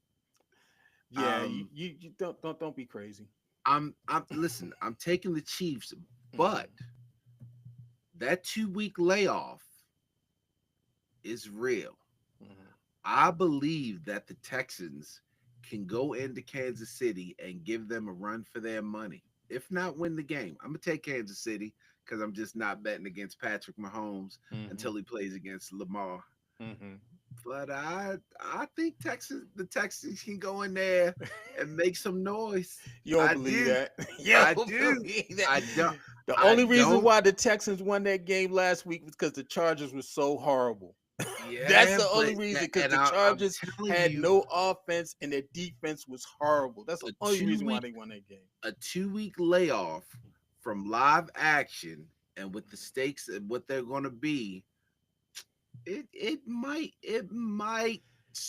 Mm. Yeah, you don't be crazy. I'm listen, I'm taking the Chiefs, but that 2-week layoff is real. Mhm. I believe that the Texans can go into Kansas City and give them a run for their money. If not win the game, I'm gonna take Kansas City because I'm just not betting against Patrick Mahomes until he plays against Lamar. Mm-hmm. But I think the Texans can go in there and make some noise. You don't I believe do. that? You I don't do. believe that? I don't. The I only reason don't. why the Texans won that game last week was because the Chargers were so horrible. That's Yeah, the but only reason, because and the I'm Chargers telling had you, no offense and their defense was horrible. That's the a only two reason why week they won that game. a 2 week layoff from live action and with the stakes and what they're going to be, it might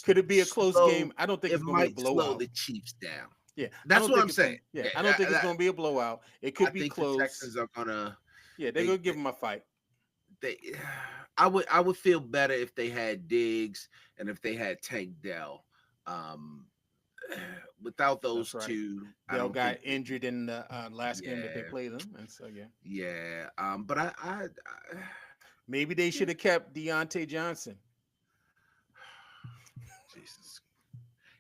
Could it be a close slow game? I don't think it it's going to be a might slow blowout. the Chiefs down. Yeah, I That's don't what think I'm it's saying. going. Yeah, Yeah, I don't think it's going to be a blowout. It I could be think the close. Texans are gonna Yeah, they're they, going to give them a fight. they I would feel better if they had Diggs and if they had Tank Dell. Um, without That's those right. two, I Dell don't think got injured in the last game that they yeah, played them, and so yeah, yeah. But I maybe they yeah, should have kept Deontay Johnson. Jesus.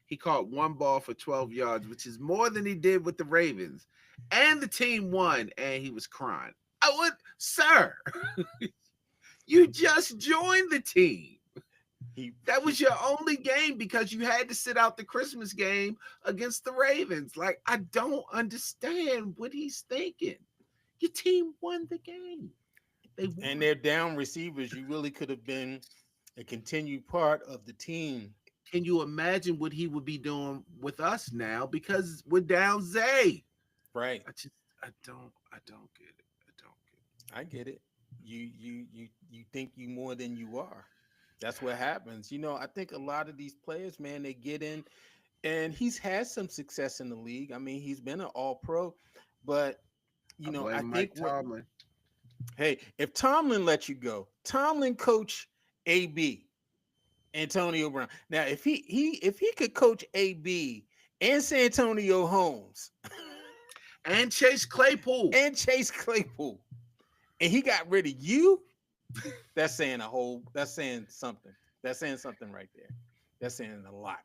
He caught one ball for 12 yards, which is more than he did with the Ravens. And the team won, and he was crying. I would, sir, you just joined the team. He, That he was your only game because you had to sit out the Christmas game against the Ravens. Like, I don't understand what he's thinking. Your team won the game. They and won. their down receivers, you really could have been a continued part of the team. Can you imagine what he would be doing with us now because we're down Zay? Right. I don't get it. I don't get it. I get it. You think you more than you are. That's what happens. I think a lot of these players, man, they get in, and he's had some success in the league. I mean, he's been an all pro, but I I blame think Mike what Tomlin. hey, if Tomlin let you go, Tomlin coach AB, Antonio Brown. Now, if he could coach AB and Santonio Holmes And Chase Claypool. and Chase Claypool, and he got rid of you, that's saying something. That's saying something right there. That's saying a lot.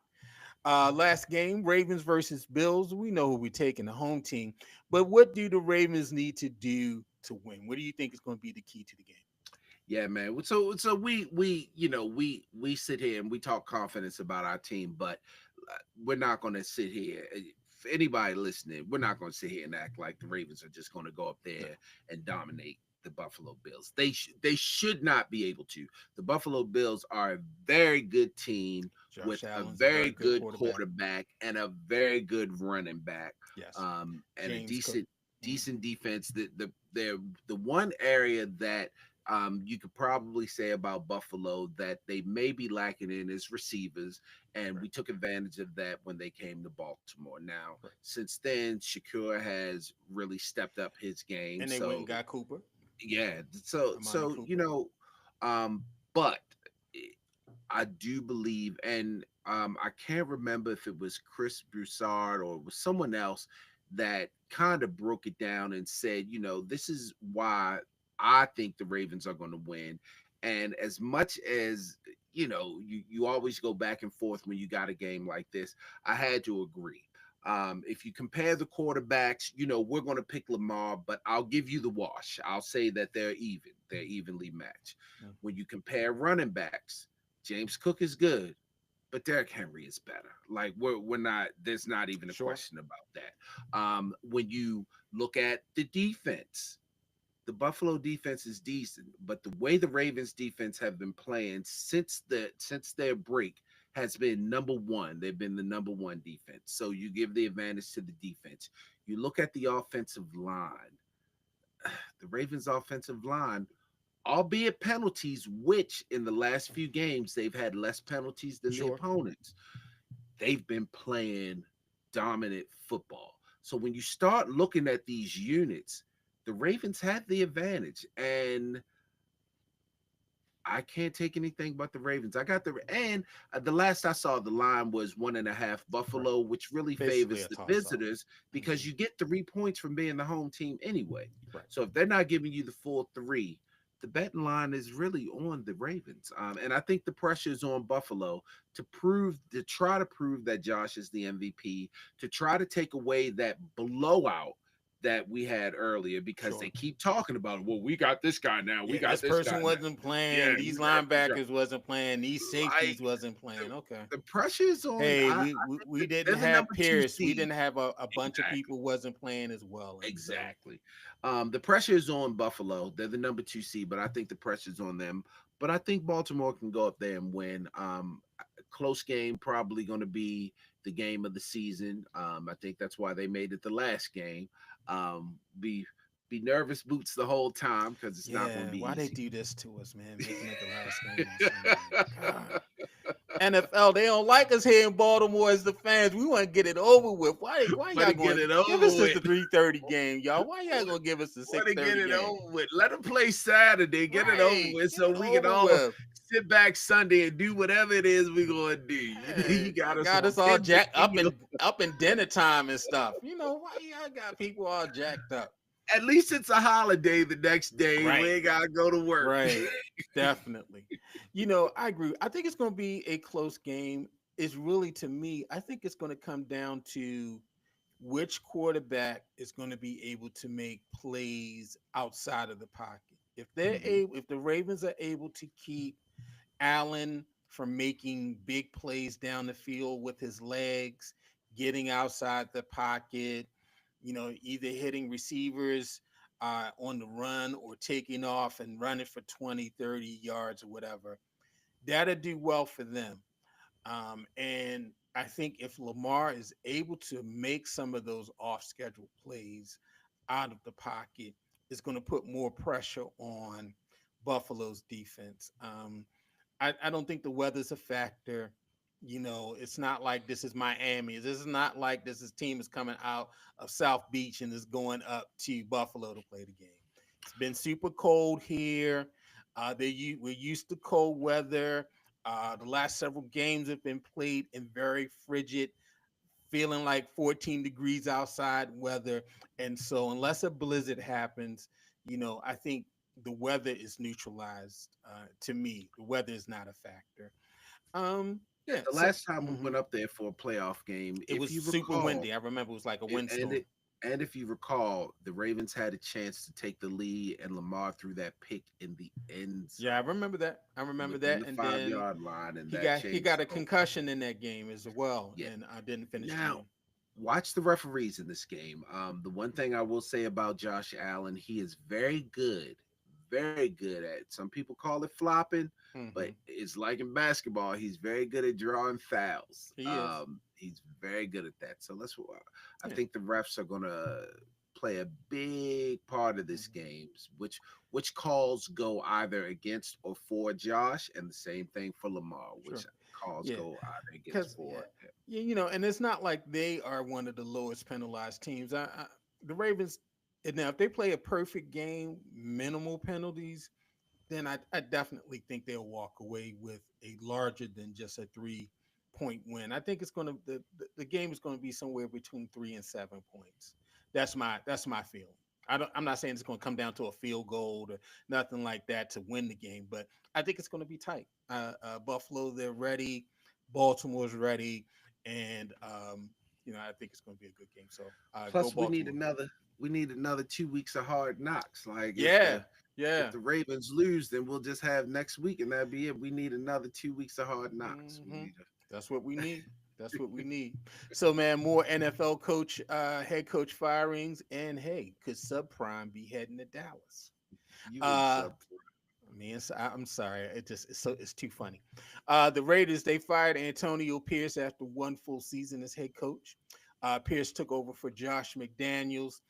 Last game, Ravens versus Bills. We know who we're taking, the home team. But what do the Ravens need to do to win? What do you think is going to be the key to the game? Yeah, man. So we sit here and we talk confidence about our team, but we're not going to sit here. For anybody listening, we're not going to sit here and act like the Ravens are just going to go up No. there and dominate the Buffalo Bills. They should not be able to. The Buffalo Bills are a very good team Josh with a Allen's a very very good good quarterback. quarterback and a very good running back, Yes. and a James Cook. decent defense. The one area that you could probably say about Buffalo that they may be lacking in is receivers, and Right. we took advantage of that when they came to Baltimore. Now, Right. since then, Shakur has really stepped up his game. And they went and So got Cooper, yeah, so Amani so Cooper. but I do believe, and I can't remember if it was Chris Broussard or it was someone else that kind of broke it down and said, this is why I think the Ravens are going to win. And as much as you always go back and forth when you got a game like this, I had to agree. If you compare the quarterbacks, we're going to pick Lamar, but I'll give you the wash. I'll say that they're even. They're evenly matched. Mm. When you compare running backs, James Cook is good, but Derrick Henry is better. Like we're not. There's not even a Sure. question about that. When you look at the defense, the Buffalo defense is decent, but the way the Ravens defense have been playing since their break has been number one. They've been the number one defense. So you give the advantage to the defense. You look at the offensive line. The Ravens offensive line, albeit penalties, which in the last few games they've had less penalties than the Sure. opponents. They've been playing dominant football. So when you start looking at these units, the Ravens had the advantage, and I can't take anything but the Ravens. I got the last I saw, the line was 1.5 Right. Buffalo, which really Basically favors a the toss up. visitors because you get 3 points from being the home team anyway. Right. So if they're not giving you the full 3, the betting line is really on the Ravens. And I think the pressure is on Buffalo to try to prove that Josh is the MVP, to try to take away that blowout that we had earlier because Sure. they keep talking about, well, we got this guy now. We Yeah, got this this guy person now. wasn't playing. Yeah, These you got this guy. linebackers wasn't playing. These Like safeties wasn't playing. Okay. the pressure is on. Hey, I we think didn't they're the have number two Pierce. We seed. didn't have a bunch of Exactly. people wasn't playing as well. And so Exactly. The pressure is on Buffalo. They're the number 2 seed, but I think the pressure's on them. But I think Baltimore can go up there and win. Close game, probably going to be the game of the season. I think that's why they made it the last game. Be nervous boots the whole time because it's not going yeah, to be why they easy. do this to us, man? Making it the last game on Sunday. God. NFL, they don't like us here in Baltimore as the fans. We want to get it over with. Why Want y'all to get going to it give us over just the with. 3:30 game, y'all? Why y'all gonna give us the Want to get 6:30 it game? over with. Let them play Saturday. Get it over Right, with get so it we can over all with. sit back Sunday and do whatever it is we're going to do. Yeah, You got us got on us all pins and jacked needles. up in dinner time and stuff. Why y'all got people all jacked up? At least it's a holiday the next day. We Right. ain't got to go to work. Right. Definitely. I agree. I think it's going to be a close game. It's really, to me, I think it's going to come down to which quarterback is going to be able to make plays outside of the pocket. Mhm. If the Ravens are able to keep Allen from making big plays down the field with his legs, getting outside the pocket, either hitting receivers on the run or taking off and running for 20, 30 yards or whatever, that'll do well for them. And I think if Lamar is able to make some of those off schedule plays out of the pocket, it's going to put more pressure on Buffalo's defense. I don't think the weather's a factor. It's not like this is Miami. This is not like team is coming out of South Beach and is going up to Buffalo to play the game. It's been super cold here. We're used to cold weather. The last several games have been played in very frigid, feeling like 14 degrees outside weather. And so, unless a blizzard happens, I think the weather is neutralized. To me, the weather is not a factor. Yeah. The So last time we went up there for a playoff game, it if was you super recall, windy. I remember it was like a it, windstorm. and if you recall, the Ravens had a chance to take the lead, and Lamar threw that pick in the end zone Yeah, I remember that. I remember within that. the And five then yard line, and he that got he changed got the a whole. concussion in that game as well, Yeah. and I didn't finish the Now, game. watch the referees in this game. The one thing I will say about Josh Allen, he is very good at. Some people call it flopping, but Hmm. it's like in basketball. He's very good at drawing fouls. He is. He's very good at that. So I Yeah. think the refs are gonna play a big part of this Mhm. game, which calls go either against or for Josh, and the same thing for Lamar, Sure. which calls Yeah. go either against Because for. and it's not like they are one of the lowest penalized teams. The Ravens, and now if they play a perfect game, minimal penalties, then I definitely think they'll walk away with a larger than just a 3-point win. I think it's going to the game is going to be somewhere between 3 and 7 points. That's my feeling. I'm not saying it's going to come down to a field goal or nothing like that to win the game, but I think it's going to be tight. Buffalo, they're ready. Baltimore's ready, and I think it's going to be a good game. So go Plus, Baltimore. we need another 2 weeks of hard knocks. Like if the Yeah, If Yeah. the Ravens lose, then we'll just have next week, and that'll be it. We need another 2 weeks of hard knocks. We Hmm. need That's what we need. That's what we need. So, man, more NFL head coach firings, and hey, could subprime be heading to Dallas? you and Uh, sub. I mean, I'm sorry. It's too funny. The Raiders, they fired Antonio Pierce after one full season as head coach. Pierce took over for Josh McDaniels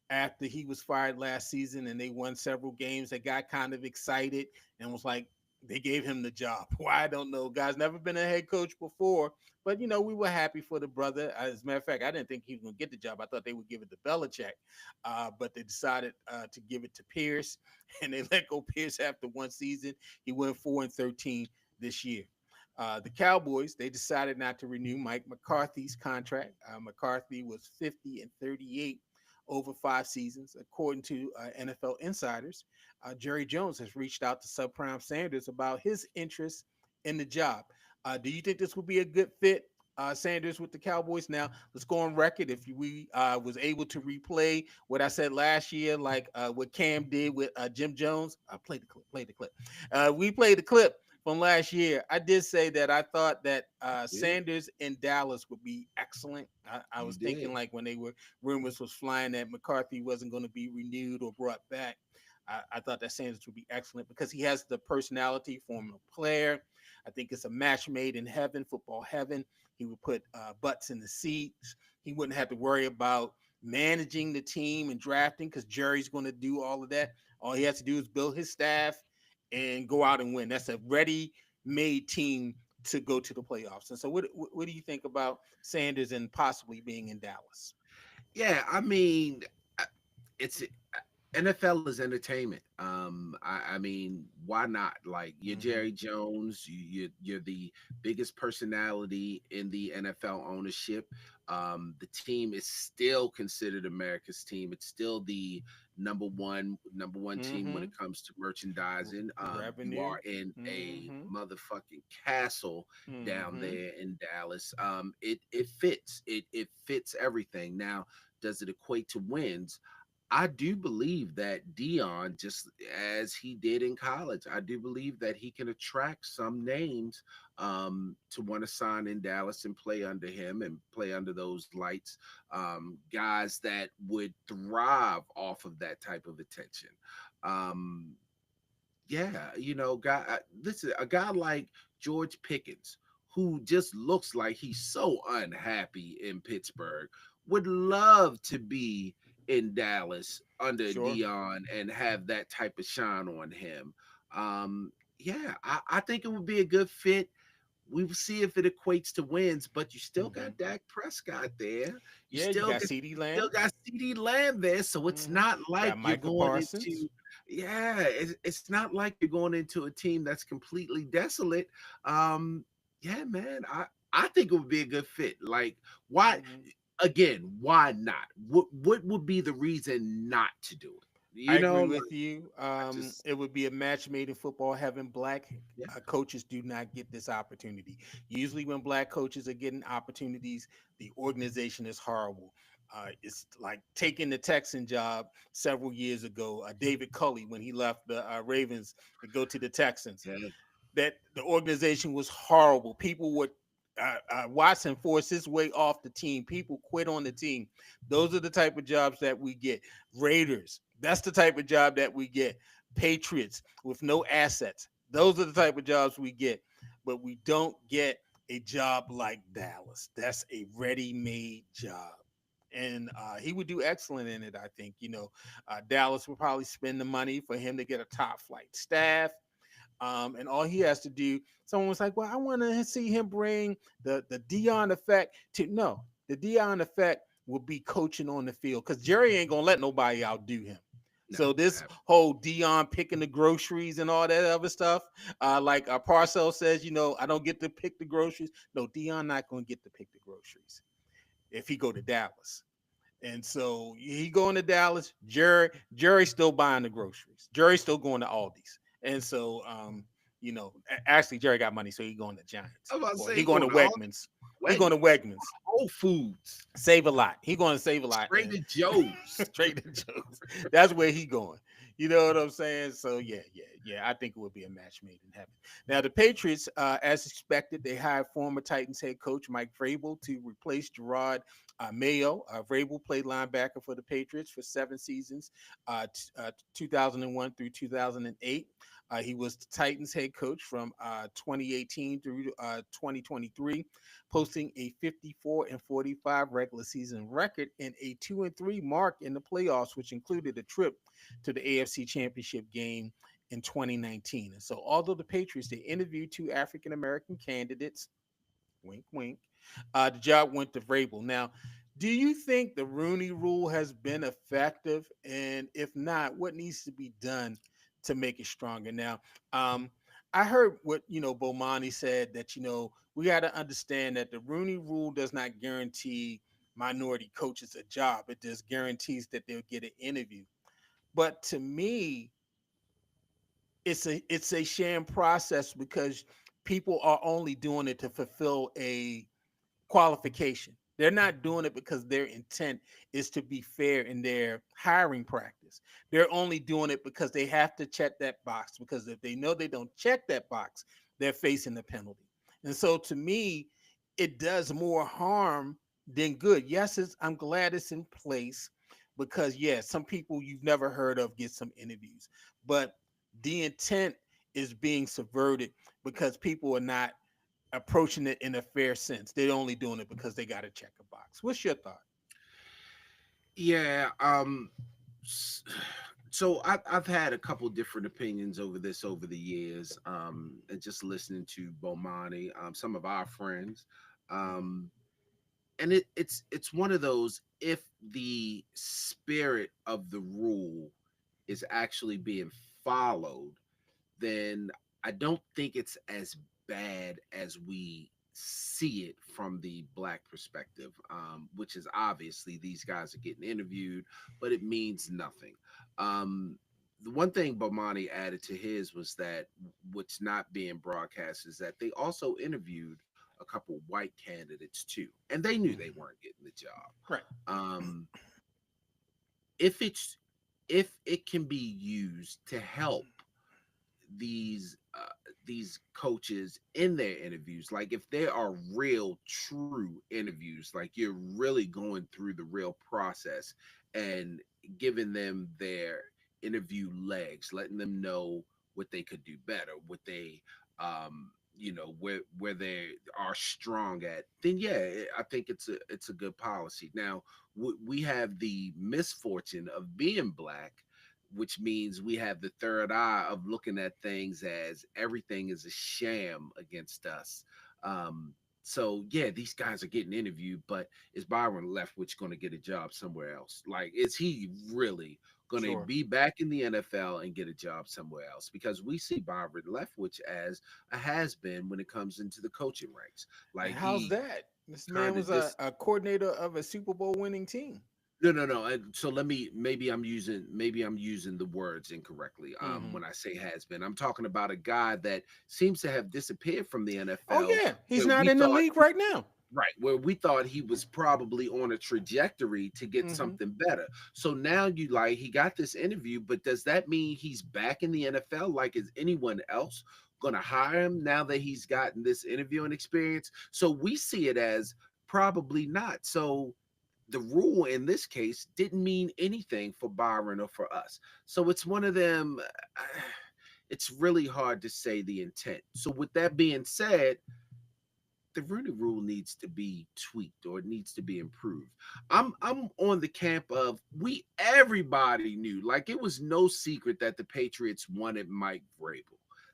after he was fired last season, and they won several games. They got kind of excited and was like, they gave him the job. Why, I don't know. Guy's never been a head coach before, but we were happy for the brother. As a matter of fact, I didn't think he was going to get the job. I thought they would give it to Belichick, but they decided to give it to Pierce, and they let go Pierce after one season. He went 4-13 this year. The Cowboys, they decided not to renew Mike McCarthy's contract. McCarthy was 50-38 over 5 seasons, according to NFL insiders. Jerry Jones has reached out to Subprime Sanders about his interest in the job. Do you think this would be a good fit, Sanders, with the Cowboys? Now, let's go on record. If we was able to replay what I said last year, like what Cam did with Jim Jones, I played the clip. We played the clip from last year. I did say that I thought that Yeah, Sanders in Dallas would be excellent. I you was thinking, did. like, when they were rumors was flying that McCarthy wasn't going to be renewed or brought back. I thought that Sanders would be excellent because he has the personality, former player. I think it's a match made in heaven, football heaven. He would put butts in the seats. He wouldn't have to worry about managing the team and drafting because Jerry's going to do all of that. All he has to do is build his staff and go out and win. That's a ready-made team to go to the playoffs. And so, what do you think about Sanders and possibly being in Dallas? Yeah, I mean, it's NFL is entertainment. I mean, why not? Like, you're Mm-hmm. Jerry Jones. You're the biggest personality in the NFL ownership. The team is still considered America's team. It's still the number one team when Mm-hmm. it comes to merchandising. You Revenue. are in a Mm-hmm. motherfucking castle down Mm-hmm. there in Dallas. It fits. It fits everything. Now, does it equate to wins? I do believe that Dion, just as he did in college, I do believe that he can attract some names to want to sign in Dallas and play under him and play under those lights. Guys that would thrive off of that type of attention. Um, yeah, listen, a guy like George Pickens, who just looks like he's so unhappy in Pittsburgh, would love to be in Dallas under Sure. Dion and have that type of shine on him. Yeah, I think it would be a good fit. We will see if it equates to wins, but you still Mm-hmm. got Dak Prescott there. You Yeah, you still got got CD still Lamb. got CD Lamb there, so it's Mm-hmm. not like Got you're Micah going Parsons. into yeah, it's not like you're going into a team that's completely desolate. Um, yeah, man, I think it would be a good fit. Like, why Mm-hmm. again? Why not? What would be the reason not to do it? I You know, agree like with you. I just It would be a match made in football heaven. Black yeah, coaches do not get this opportunity. Usually, when black coaches are getting opportunities, the organization is horrible. It's like taking the Texan job several years ago. David Culley, when he left the Ravens to go to the Texans, yeah, that the organization was horrible. People would Watson forced his way off the team. People quit on the team. Those are the type of jobs that we get. Raiders. That's the type of job that we get. Patriots with no assets. Those are the type of jobs we get. But we don't get a job like Dallas. That's a ready-made job. And he would do excellent in it, I think. Dallas would probably spend the money for him to get a top flight staff, and all he has to do. Someone was like, "Well, I want to see him bring the Dion effect to." No, the Dion effect will be coaching on the field because Jerry ain't gonna let nobody outdo him. no, So this whole Dion picking the groceries and all that other stuff, like Parcell says, I don't get to pick the groceries. No, Dion not gonna get to pick the groceries if he go to Dallas. And so he going to Dallas. Jerry's still buying the groceries. Jerry's still going to Aldi's. And so actually Jerry got money, so he going to Giants. I'm about to Or say he he going to going all Wegmans. He going to Wegmans, Wegmans. Whole Foods, Save a lot. He going to save a lot. And Trader Joe's. Trader Joe's. That's where he going. You know what I'm saying? So yeah. I think it would be a match made in heaven. Now the Patriots, as expected, they hired former Titans head coach Mike Vrabel to replace Gerard Mayo. Vrabel played linebacker for the Patriots for 7 seasons, 2001 through 2008. He was the Titans head coach from 2018 through 2023, posting a 54-45 regular season record and a 2-3 mark in the playoffs, which included a trip to the AFC Championship game in 2019. And so, although the Patriots they interviewed 2 African American candidates, wink, wink, the job went to Vrabel. Now, do you think the Rooney Rule has been effective? And if not, what needs to be done to make it stronger? Now, um, I heard what Bomani said that we got to understand that the Rooney Rule does not guarantee minority coaches a job. It just guarantees that they'll get an interview. But to me, it's a sham process because people are only doing it to fulfill a qualification. They're not doing it because their intent is to be fair in their hiring practice. They're only doing it because they have to check that box, because if they know they don't check that box, they're facing the penalty. And so to me, it does more harm than good. Yes, I'm glad it's in place because, yeah, some people you've never heard of get some interviews, but the intent is being subverted because people are not approaching it in a fair sense. They're only doing it because they got to check a box. What's your thought? Yeah. So I've had a couple different opinions over this over the years, and just listening to Bomani, some of our friends, Mm-hmm. um, and it's one of those, if the spirit of the rule is actually being followed, then I don't think it's as bad as we see it from the black perspective, which is obviously these guys are getting interviewed, but it means nothing. The one thing Bomani added to his was that what's not being broadcast is that they also interviewed a couple white candidates too, and they knew they Mm-hmm. weren't getting the job. Right. Um, if it's if it can be used to help these coaches in their interviews, like if there are real true interviews, like you're really going through the real process and giving them their interview legs, letting them know what they could do better, what they where they are strong at, then yeah, I think it's a good policy. Now we have the misfortune of being black, which means we have the third eye of looking at things as everything is a sham against us. So yeah, these guys are getting interviewed, but is Byron Leftwich going to get a job somewhere else? Like, is he really going to Sure. be back in the NFL and get a job somewhere else? Because we see Byron Leftwich as a has been when it comes into the coaching ranks. And Like, how's he that? This man kind was of a coordinator of a Super Bowl winning team. no. And so let me, maybe I'm using the words incorrectly. Mm-hmm. When I say has been, I'm talking about a guy that seems to have disappeared from the Oh NFL, yeah, he's where not we in the thought league right now. where we thought he was probably on a trajectory to get Mm-hmm. something better. So now you, like, he got this interview, but does that mean he's back in the NFL? Like, is anyone else going to hire him now that he's gotten this interviewing experience? So we see it as probably not. So the rule in this case didn't mean anything for Byron or for us. So it's one of them. It's really hard to say the intent. So with that being said, the Rooney Rule needs to be tweaked, or it needs to be improved. I'm on the camp of, we everybody knew, like, it was no secret that the Patriots wanted Mike Vrabel.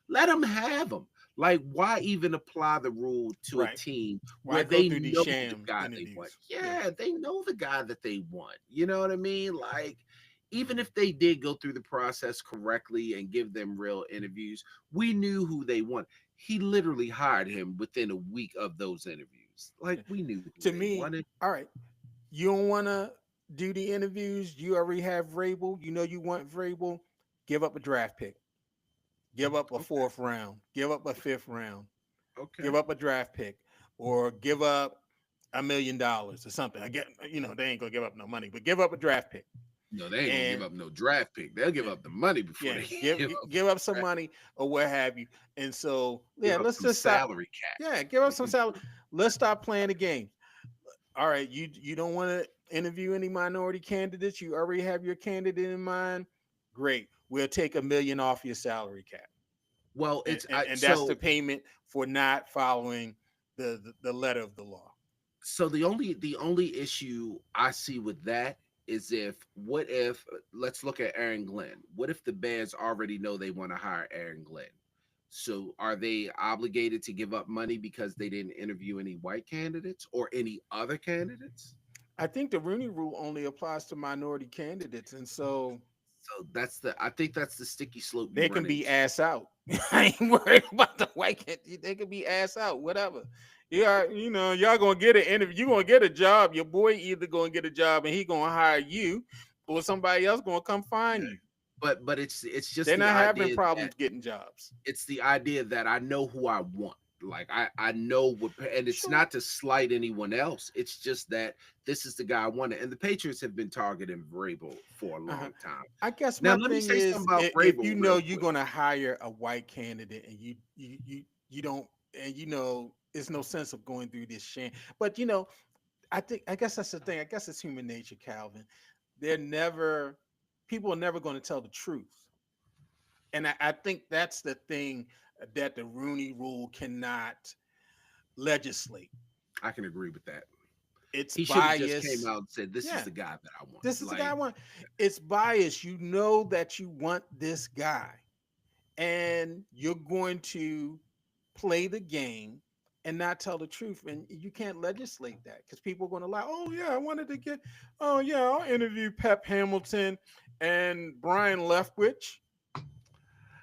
Let them have him. Like, why even apply the rule to a Right. team Why where go they through these know the sham guy they want? interviews? Yeah. Yeah, they know the guy that they want. You know what I mean? Like, even if they did go through the process correctly and give them real interviews, we knew who they want. He literally hired him within a week of those interviews. Like, Yeah. we knew who To they me, wanted. all right. You don't want to do the interviews. You already have Vrabel. You know you want Vrabel. Give up a draft pick. Give up a Okay, fourth round. Give up a fifth round. okay. Give up a draft pick, or give up $1 million or something. I get, they ain't gonna give up no money, but give up a draft pick. No, they ain't gonna give And up no draft pick. They'll give yeah, up the money before yeah, they give up some money or what have you. And so give yeah, up let's some just stop. salary cap. Yeah, give up some salary. Let's stop playing the game. All right, you don't want to interview any minority candidates. You already have your candidate in mind. Great, we'll take $1 million off your salary cap, Well, and that's the payment for not following the letter of the law. so the only issue I see with that is if let's look at Aaron Glenn. What if the Bears already know they want to hire Aaron Glenn? So are they obligated to give up money because they didn't interview any white candidates or any other candidates? I think the Rooney Rule only applies to minority candidates, and so So I think that's the sticky slope you they run can be into. ass out. I ain't worried about the white kid. They can be ass out, whatever. Yeah, y'all gonna get an interview. You gonna get a job. Your boy either gonna get a job and he gonna hire you, or somebody else gonna come find you. But it's just They're the not having idea that problems getting jobs. I know who I want. Like I know what, and it's Sure. not to slight anyone else. It's just that this is the guy I wanted, and the Patriots have been targeting Vrabel for a long time. I guess Now my let me thing say is, something about if Vrabel you know real you're quick. gonna hire a white candidate and you don't, and it's no sense of going through this sham. But I guess that's the thing. I guess it's human nature, Calvin. They're never People are never going to tell the truth. And I think that's the thing that the Rooney Rule cannot legislate. I can agree with that. It's He should have just came bias. out and said, "This is Yeah, the guy that I want." this is the guy I Like, want. It's bias. You know that you want this guy, and you're going to play the game and not tell the truth. And you can't legislate that because people are going to lie. Oh yeah, I wanted to get. Oh yeah, I'll interview Pep Hamilton and Brian Leftwich.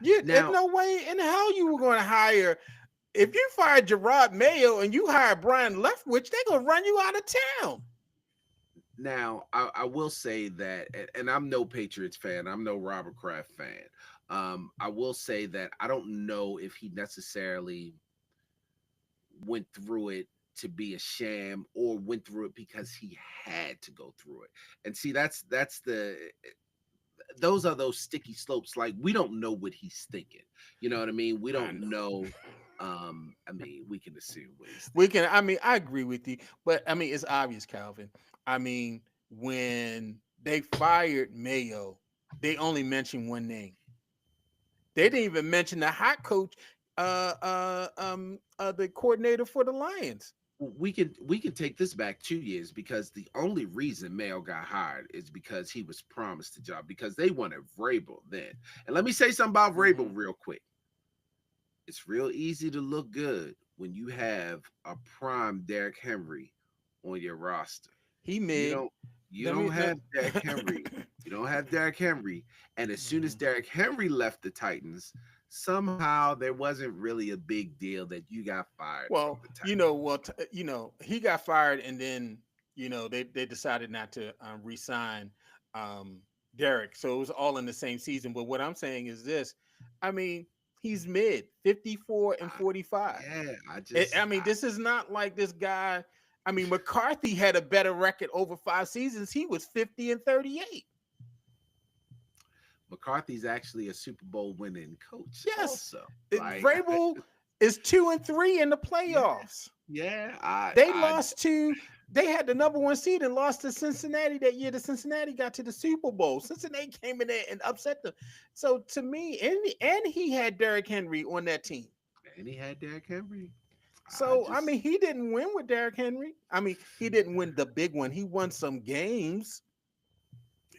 There's now, no way in hell you were going to hire. If you fire Gerard Mayo and you hire Brian Leftwich, they're going to run you out of town. I will say that, and I'm no Patriots fan. I'm no Robert Kraft fan. I will say that I don't know if he necessarily went through it to be a sham or went through it because he had to go through it. And see, that's the those are those sticky slopes. Like, we don't know what he's thinking. You know what I mean? We I don't know. know. I mean, we can assume what he's We thinking. can. I mean, I agree with you, but I mean, it's obvious, Calvin. I mean, when they fired Mayo, they only mentioned one name. They didn't even mention the hot coach, the coordinator for the Lions. We can take this back 2 years, because the only reason Mayo got hired is because he was promised the job, because they wanted Vrabel then. And let me say something about Vrabel real quick. It's real easy to look good when you have a prime Derrick Henry on your roster. He You mid. don't you Let don't me. have Derrick Henry. You don't have Derrick Henry. And as soon as Derrick Henry left the Titans, somehow there wasn't really a big deal that you got fired from Well, the Titans. he got fired, and then they decided not to re-sign um, Derek. So it was all in the same season. But what I'm saying is this: I mean, he's mid 54 and 45. Yeah, I mean, this is not like this guy. I mean, McCarthy had a better record over 5 seasons. He was 50 and 38. McCarthy's actually a Super Bowl winning coach Yes, also. Like, Vrabel is 2-3 in the yeah, playoffs. yeah, They lost to. They had the number one seed and lost to Cincinnati that year. The Cincinnati got to the Super Bowl. Cincinnati came in there and upset them. So to me, and he had Derrick Henry on that team. and he had Derrick Henry. So I mean, he didn't win with Derrick Henry. I mean, he didn't win the big one. He won some games,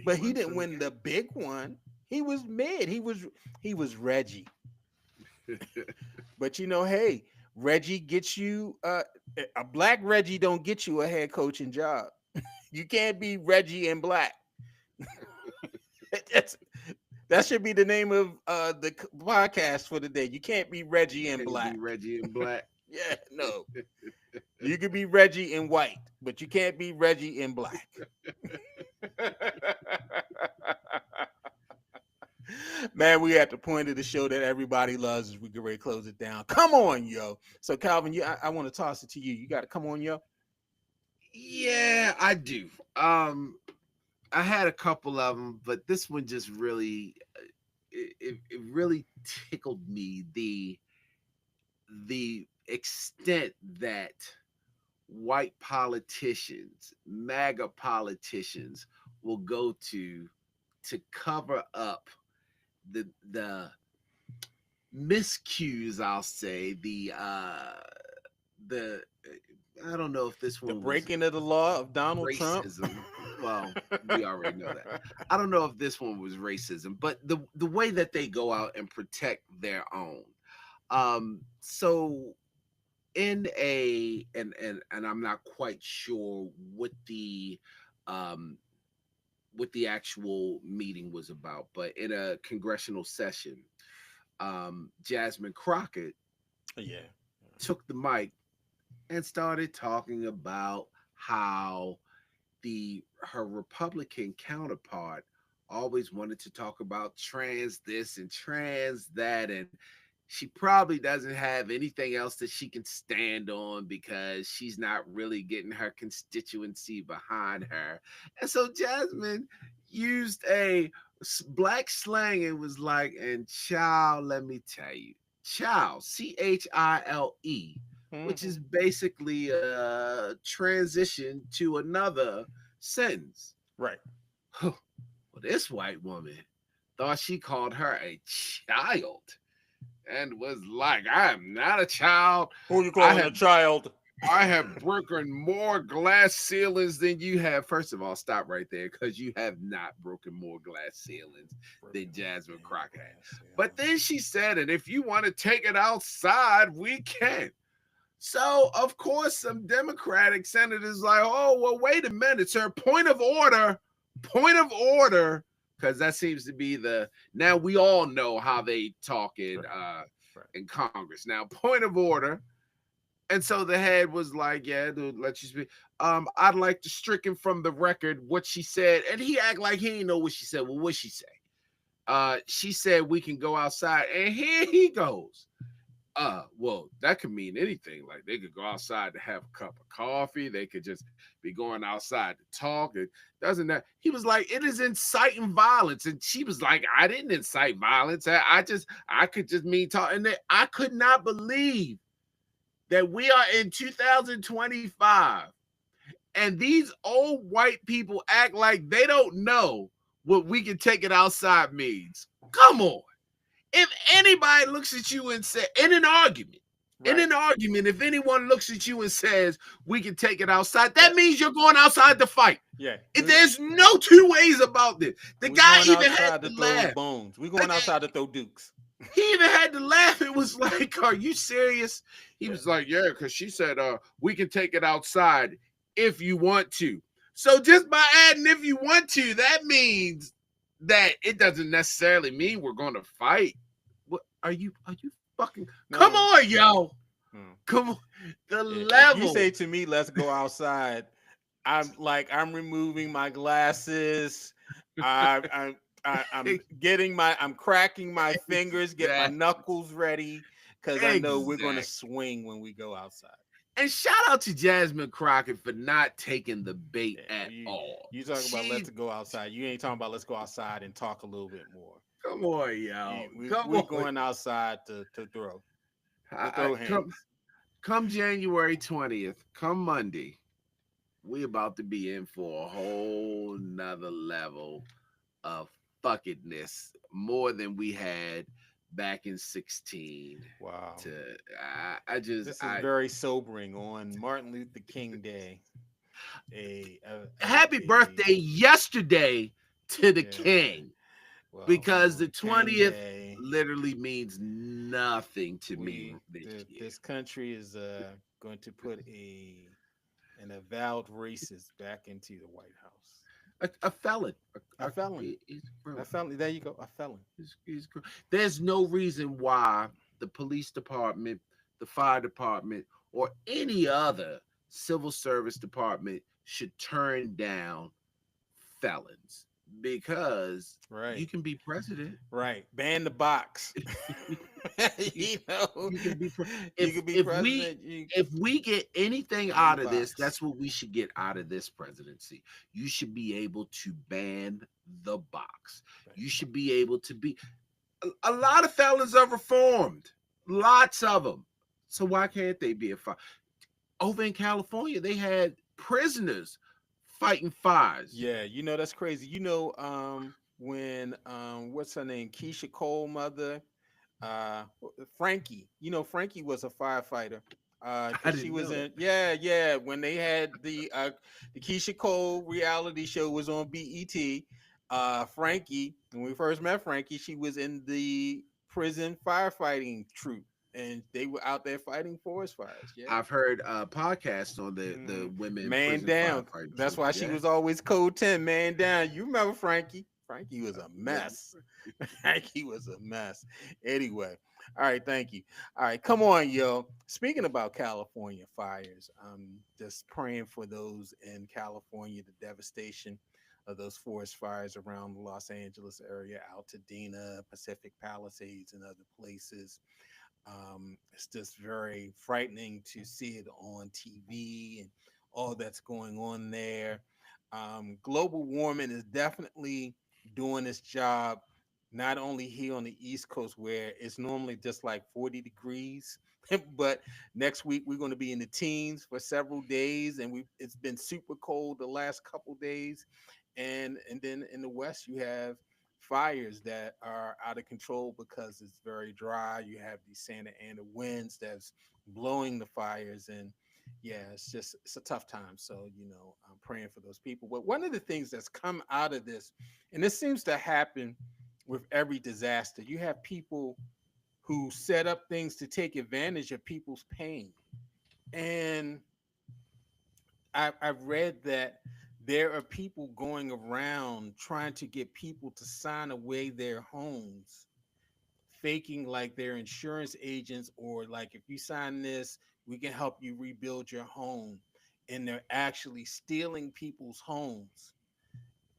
but he didn't win the big one. He was mid. He was Reggie. But hey, Reggie gets you a black Reggie don't get you a head coaching job. You can't be Reggie and black. That should be the name of the podcast for the day. You can't be Reggie and black. Be Reggie and black. Yeah, no. You could be Reggie in white, but you can't be Reggie in black. Man, we at the point of the show that everybody loves as we get ready to close it down. Come on, yo. So, Calvin, I want to toss it to you. You got to come on, yo. Yeah, I do. I had a couple of them, but this one just really, it really tickled me, the extent that white politicians, MAGA politicians, will go to cover up the miscues, I'll say, the I don't know if this The one was breaking of the law of Donald Trump. racism. Well, we already know that. I don't know if this one was racism, but the way that they go out and protect their own. So in a and I'm not quite sure um what the actual meeting was about, but in a congressional session, Jasmine Crockett Yeah. took the mic and started talking about how her Republican counterpart always wanted to talk about trans this and trans that, and she probably doesn't have anything else that she can stand on because she's not really getting her constituency behind her. And so Jasmine used a black slang and was like, and child, let me tell you, child, Chile, which is basically a transition to another sentence. Right. Well, this white woman thought she called her a child and was like, I am not a child. Who you calling a child? I have broken more glass ceilings than you have. First of all, stop right there, because you have not broken more glass ceilings than Jasmine Crockett has. But then she said, and if you want to take it outside, we can. So, of course, some Democratic senators like, oh, well, wait a minute, sir. Point of order. Because that seems to be now we all know how they talk in Congress. Now, point of order. And so the head was like, yeah, dude, let you speak. I'd like to stricken from the record what she said. And he act like he didn't know what she said. Well, what'd she say? She said we can go outside. And here he goes. Well, that could mean anything. Like they could go outside to have a cup of coffee. They could just be going outside to talk. It doesn't that he was like, it is inciting violence. And she was like, I didn't incite violence. I could just mean talk. And I could not believe that we are in 2025 and these old white people act like they don't know what we can take it outside means. Come on. If anybody looks at you and says, in an argument, if anyone looks at you and says, we can take it outside, that means you're going outside to fight. Yeah. If there's no two ways about this. The guy even had to throw laugh. Bones. We're going outside to throw dukes. He even had to laugh. It was like, are you serious? He was like, yeah, because she said, we can take it outside if you want to. So just by adding if you want to, that means that it doesn't necessarily mean we're going to fight. What are you fucking? No. Come on, yo. Come on. The level. If you say to me, let's go outside, I'm removing my glasses. I'm cracking my fingers, get my knuckles ready, because I know we're going to swing when we go outside. And shout out to Jasmine Crockett for not taking the bait at all. You talking about let's go outside. You ain't talking about let's go outside and talk a little bit more. Come on, yo. We're going outside to throw. Throw hands. Come January 20th, come Monday, we about to be in for a whole nother level of fuckedness, more than we had back in 16. Wow. This is very sobering on Martin Luther King Day. Happy birthday yesterday to the King. Well, because the 20th literally means nothing to me. This country is going to put an avowed racist back into the White House. A felon. A felon. A felon. There you go. A felon. There's no reason why the police department, the fire department, or any other civil service department should turn down felons. Because you can be president. Right. Ban the box. you know, You can be you could be if president. we get anything In the out of this, box. that's what we should get out of this presidency. You should be able to ban the box. You should be able to be a lot of felons are reformed, lots of them. So why can't they be a fire? Over in California, they had prisoners fighting fires. Yeah, you know that's crazy. You know, when what's her name, Keisha Cole mother, Frankie. You know, Frankie was a firefighter. I Because she didn't was know that. in, yeah, when they had the Keisha Cole reality show was on BET. Frankie, when we first met Frankie, she was in the prison firefighting troop, and they were out there fighting forest fires. Yeah. I've heard podcasts on the Mhm. women Man prison down. firefighting That's troop. why she Yeah. was always code 10, man down. You remember Frankie? Frankie was a Yeah. mess. Frankie was a mess. Anyway, all right, thank you. All right, come on, yo. Speaking about California fires, I'm just praying for those in California, the devastation of those forest fires around the Los Angeles area, Altadena, Pacific Palisades, and other places. It's just very frightening to see it on TV and all that's going on there. Global warming is definitely doing its job, not only here on the East Coast where it's normally just like 40 degrees, but next week we're going to be in the teens for several days, and it's been super cold the last couple days, and then in the West you have fires that are out of control because it's very dry. You have these Santa Ana winds that's blowing the fires, and yeah, it's a tough time. So I'm praying for those people. But one of the things that's come out of this, and this seems to happen with every disaster, you have people who set up things to take advantage of people's pain. And I've read that there are people going around trying to get people to sign away their homes, faking like they're insurance agents, or like, if you sign this, we can help you rebuild your home. And they're actually stealing people's homes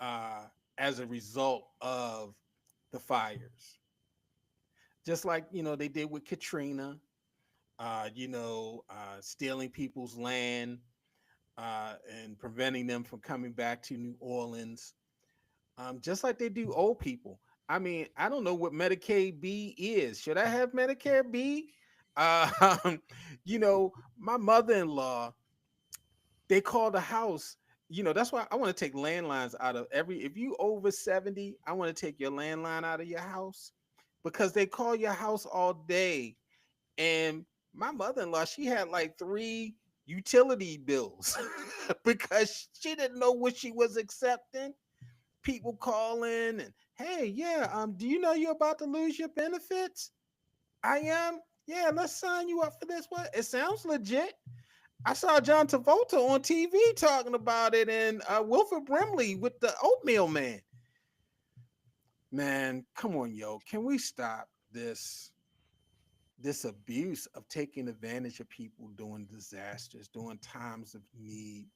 uh, as a result of the fires. Just like, they did with Katrina, stealing people's land and preventing them from coming back to New Orleans, just like they do old people. I mean, I don't know what Medicaid B is. Should I have Medicare B? Um, my mother-in-law, they called the house. That's why I want to take landlines out of every. If you over 70, I want to take your landline out of your house because they call your house all day. And my mother-in-law, she had like three utility bills because she didn't know what she was accepting. People calling and, hey, yeah, do you know you're about to lose your benefits? I am. Yeah, let's sign you up for this. What? It sounds legit. I saw John Travolta on TV talking about it, and Wilford Brimley with the Oatmeal Man. Man, come on, yo. Can we stop this abuse of taking advantage of people during disasters, during times of need?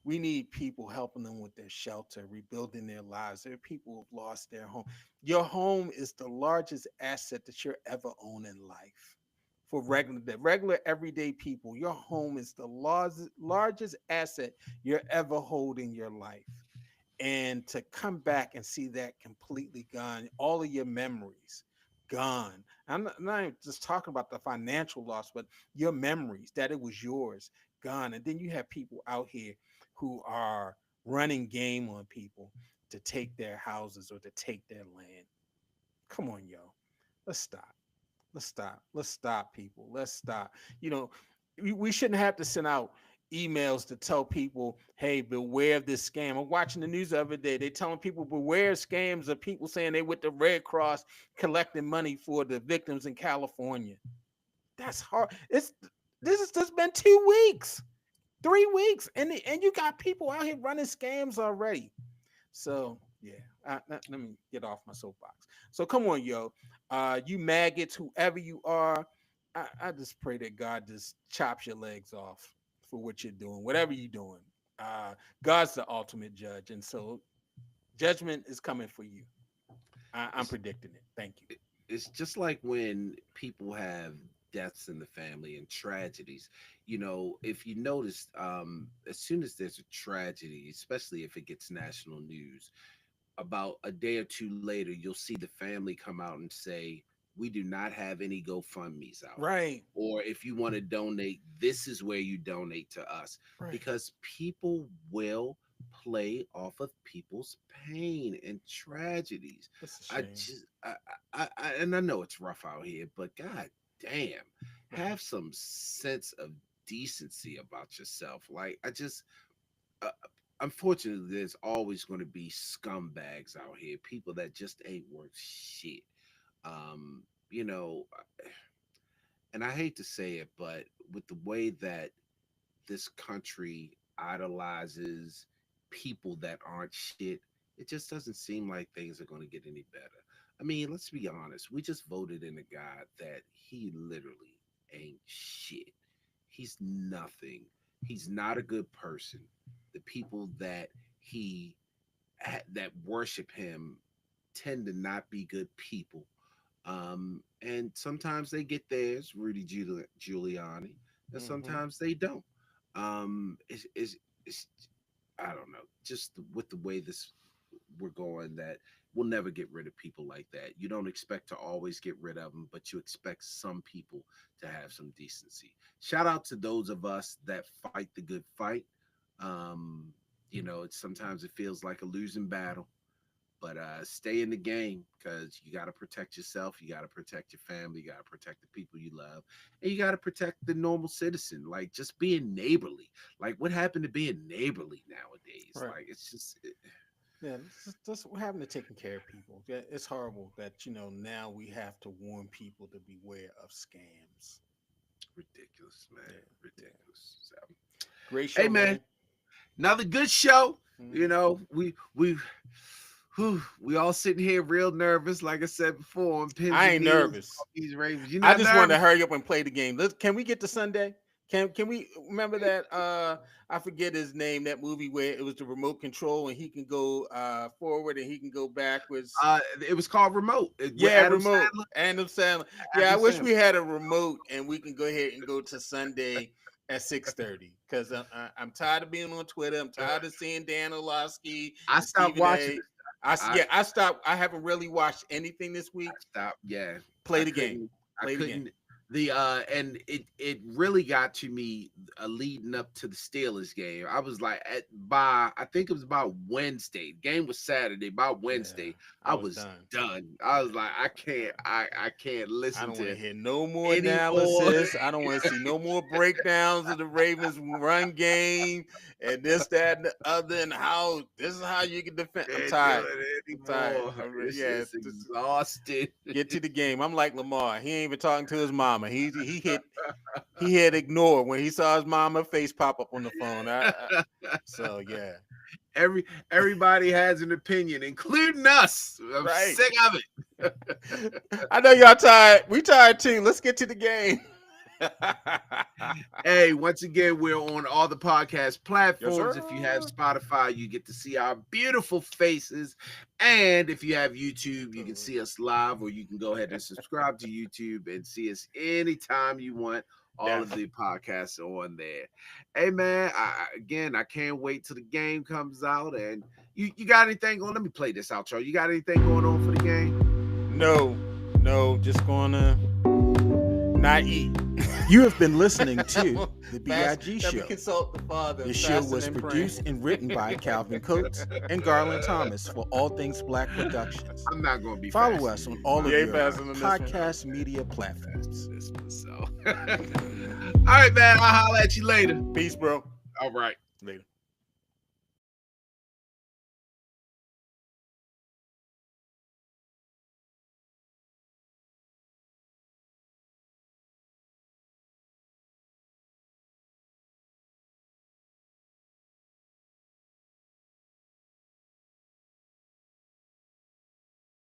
We need people helping them with their shelter, rebuilding their lives. There are people who've lost their home. Your home is the largest asset that you're ever own in life. For regular everyday people, your home is the largest asset you're ever hold in your life. And to come back and see that completely gone, all of your memories gone. I'm not just talking about the financial loss, but your memories that it was yours gone. And then you have people out here who are running game on people to take their houses or to take their land. Come on, yo. Let's stop. Let's stop, people. Let's stop. You know, we shouldn't have to send out emails to tell people, hey, beware of this scam. I'm watching the news the other day. They're telling people beware scams of people saying they with the Red Cross collecting money for the victims in California. That's hard. This has just been 2 weeks, 3 weeks, and you got people out here running scams already. So yeah, let me get off my soapbox. So come on, yo, you maggots, whoever you are, I just pray that God just chops your legs off for what you're doing, whatever you're doing. God's the ultimate judge, and so judgment is coming for you. I'm predicting it. Thank you. it's just like when people have deaths in the family and tragedies. If you notice, as soon as there's a tragedy, especially if it gets national news, about a day or two later, you'll see the family come out and say, "We do not have any GoFundMe's out." Right. Or if you want to donate, this is where you donate to us. Right. Because people will play off of people's pain and tragedies. That's a I shame. just, and I know it's rough out here, but god damn, have some sense of decency about yourself. Like, uh, unfortunately, there's always going to be scumbags out here, people that just ain't worth shit. Um, you know, and I hate to say it, but with the way that this country idolizes people that aren't shit, it just doesn't seem like things are going to get any better. I mean, let's be honest. We just voted in a guy that he literally ain't shit. He's nothing. He's not a good person. The people that that worship him tend to not be good people. And sometimes they get theirs, Giuliani, and sometimes they don't. It's I don't know, just with the way this we're going, that we'll never get rid of people like that. You don't expect to always get rid of them, but you expect some people to have some decency. Shout out to those of us that fight the good fight. Um, sometimes it feels like a losing battle, but stay in the game, because you got to protect yourself, you got to protect your family, you got to protect the people you love, and you got to protect the normal citizen. Like, just being neighborly. Like, what happened to being neighborly nowadays? Right. Like, it's just Yeah, this we're having to taking care of people. Yeah, it's horrible that now we have to warn people to beware of scams. ridiculous, man. Yeah, Ridiculous. So, great show, hey, man, another good show. We all sitting here real nervous, like I said before. On pins I and ain't needles, nervous. These Ravens. You I not just want to nervous? hurry up and play the game. Can we get to Sunday? Can we remember that I forget his name, that movie where it was the remote control and he can go forward and he can go backwards. It was called Remote. With Yeah, Adam remote. Sandler. Adam Sandler. Yeah, I Adam wish Sandler. we had a remote and we can go ahead and go to Sunday at 6:30, because I'm tired of being on Twitter. I'm tired of seeing Dan Orlovsky. I stopped watching. I stopped. I haven't really watched anything this week. Stop. Yeah. Play the game. I couldn't. And it really got to me leading up to the Steelers game. I was like, I think it was about Wednesday. The game was Saturday. By Wednesday, I was done. I was like, I can't listen. I don't want to hear no more analysis. I don't want to see no more breakdowns of the Ravens run game and this, that, and the other, and how this is how you can defend. I'm tired. It's exhausted. Get to the game. I'm like Lamar. He ain't even talking to his mama. He hit ignore when he saw his mama face pop up on the phone. So yeah. Everybody has an opinion, including us. I'm sick of it. I know y'all tired. We tired too. Let's get to the game. Hey, once again, we're on all the podcast platforms. If you have Spotify, you get to see our beautiful faces. And if you have YouTube, you can see us live, or you can go ahead and subscribe to YouTube and see us anytime you want. All of the podcasts are on there. Hey, man, I can't wait till the game comes out. And you got anything going? Let me play this outro. You got anything going on for the game? No, just gonna not eat. You have been listening to the B.I.G. Show. Consult the father. The show was produced and written by Calvin Coates and Garland Thomas for All Things Black Productions. I'm not going to be Follow us on all of your podcast media platforms. All right, man. I'll holler at you later. Peace, bro. All right. Later.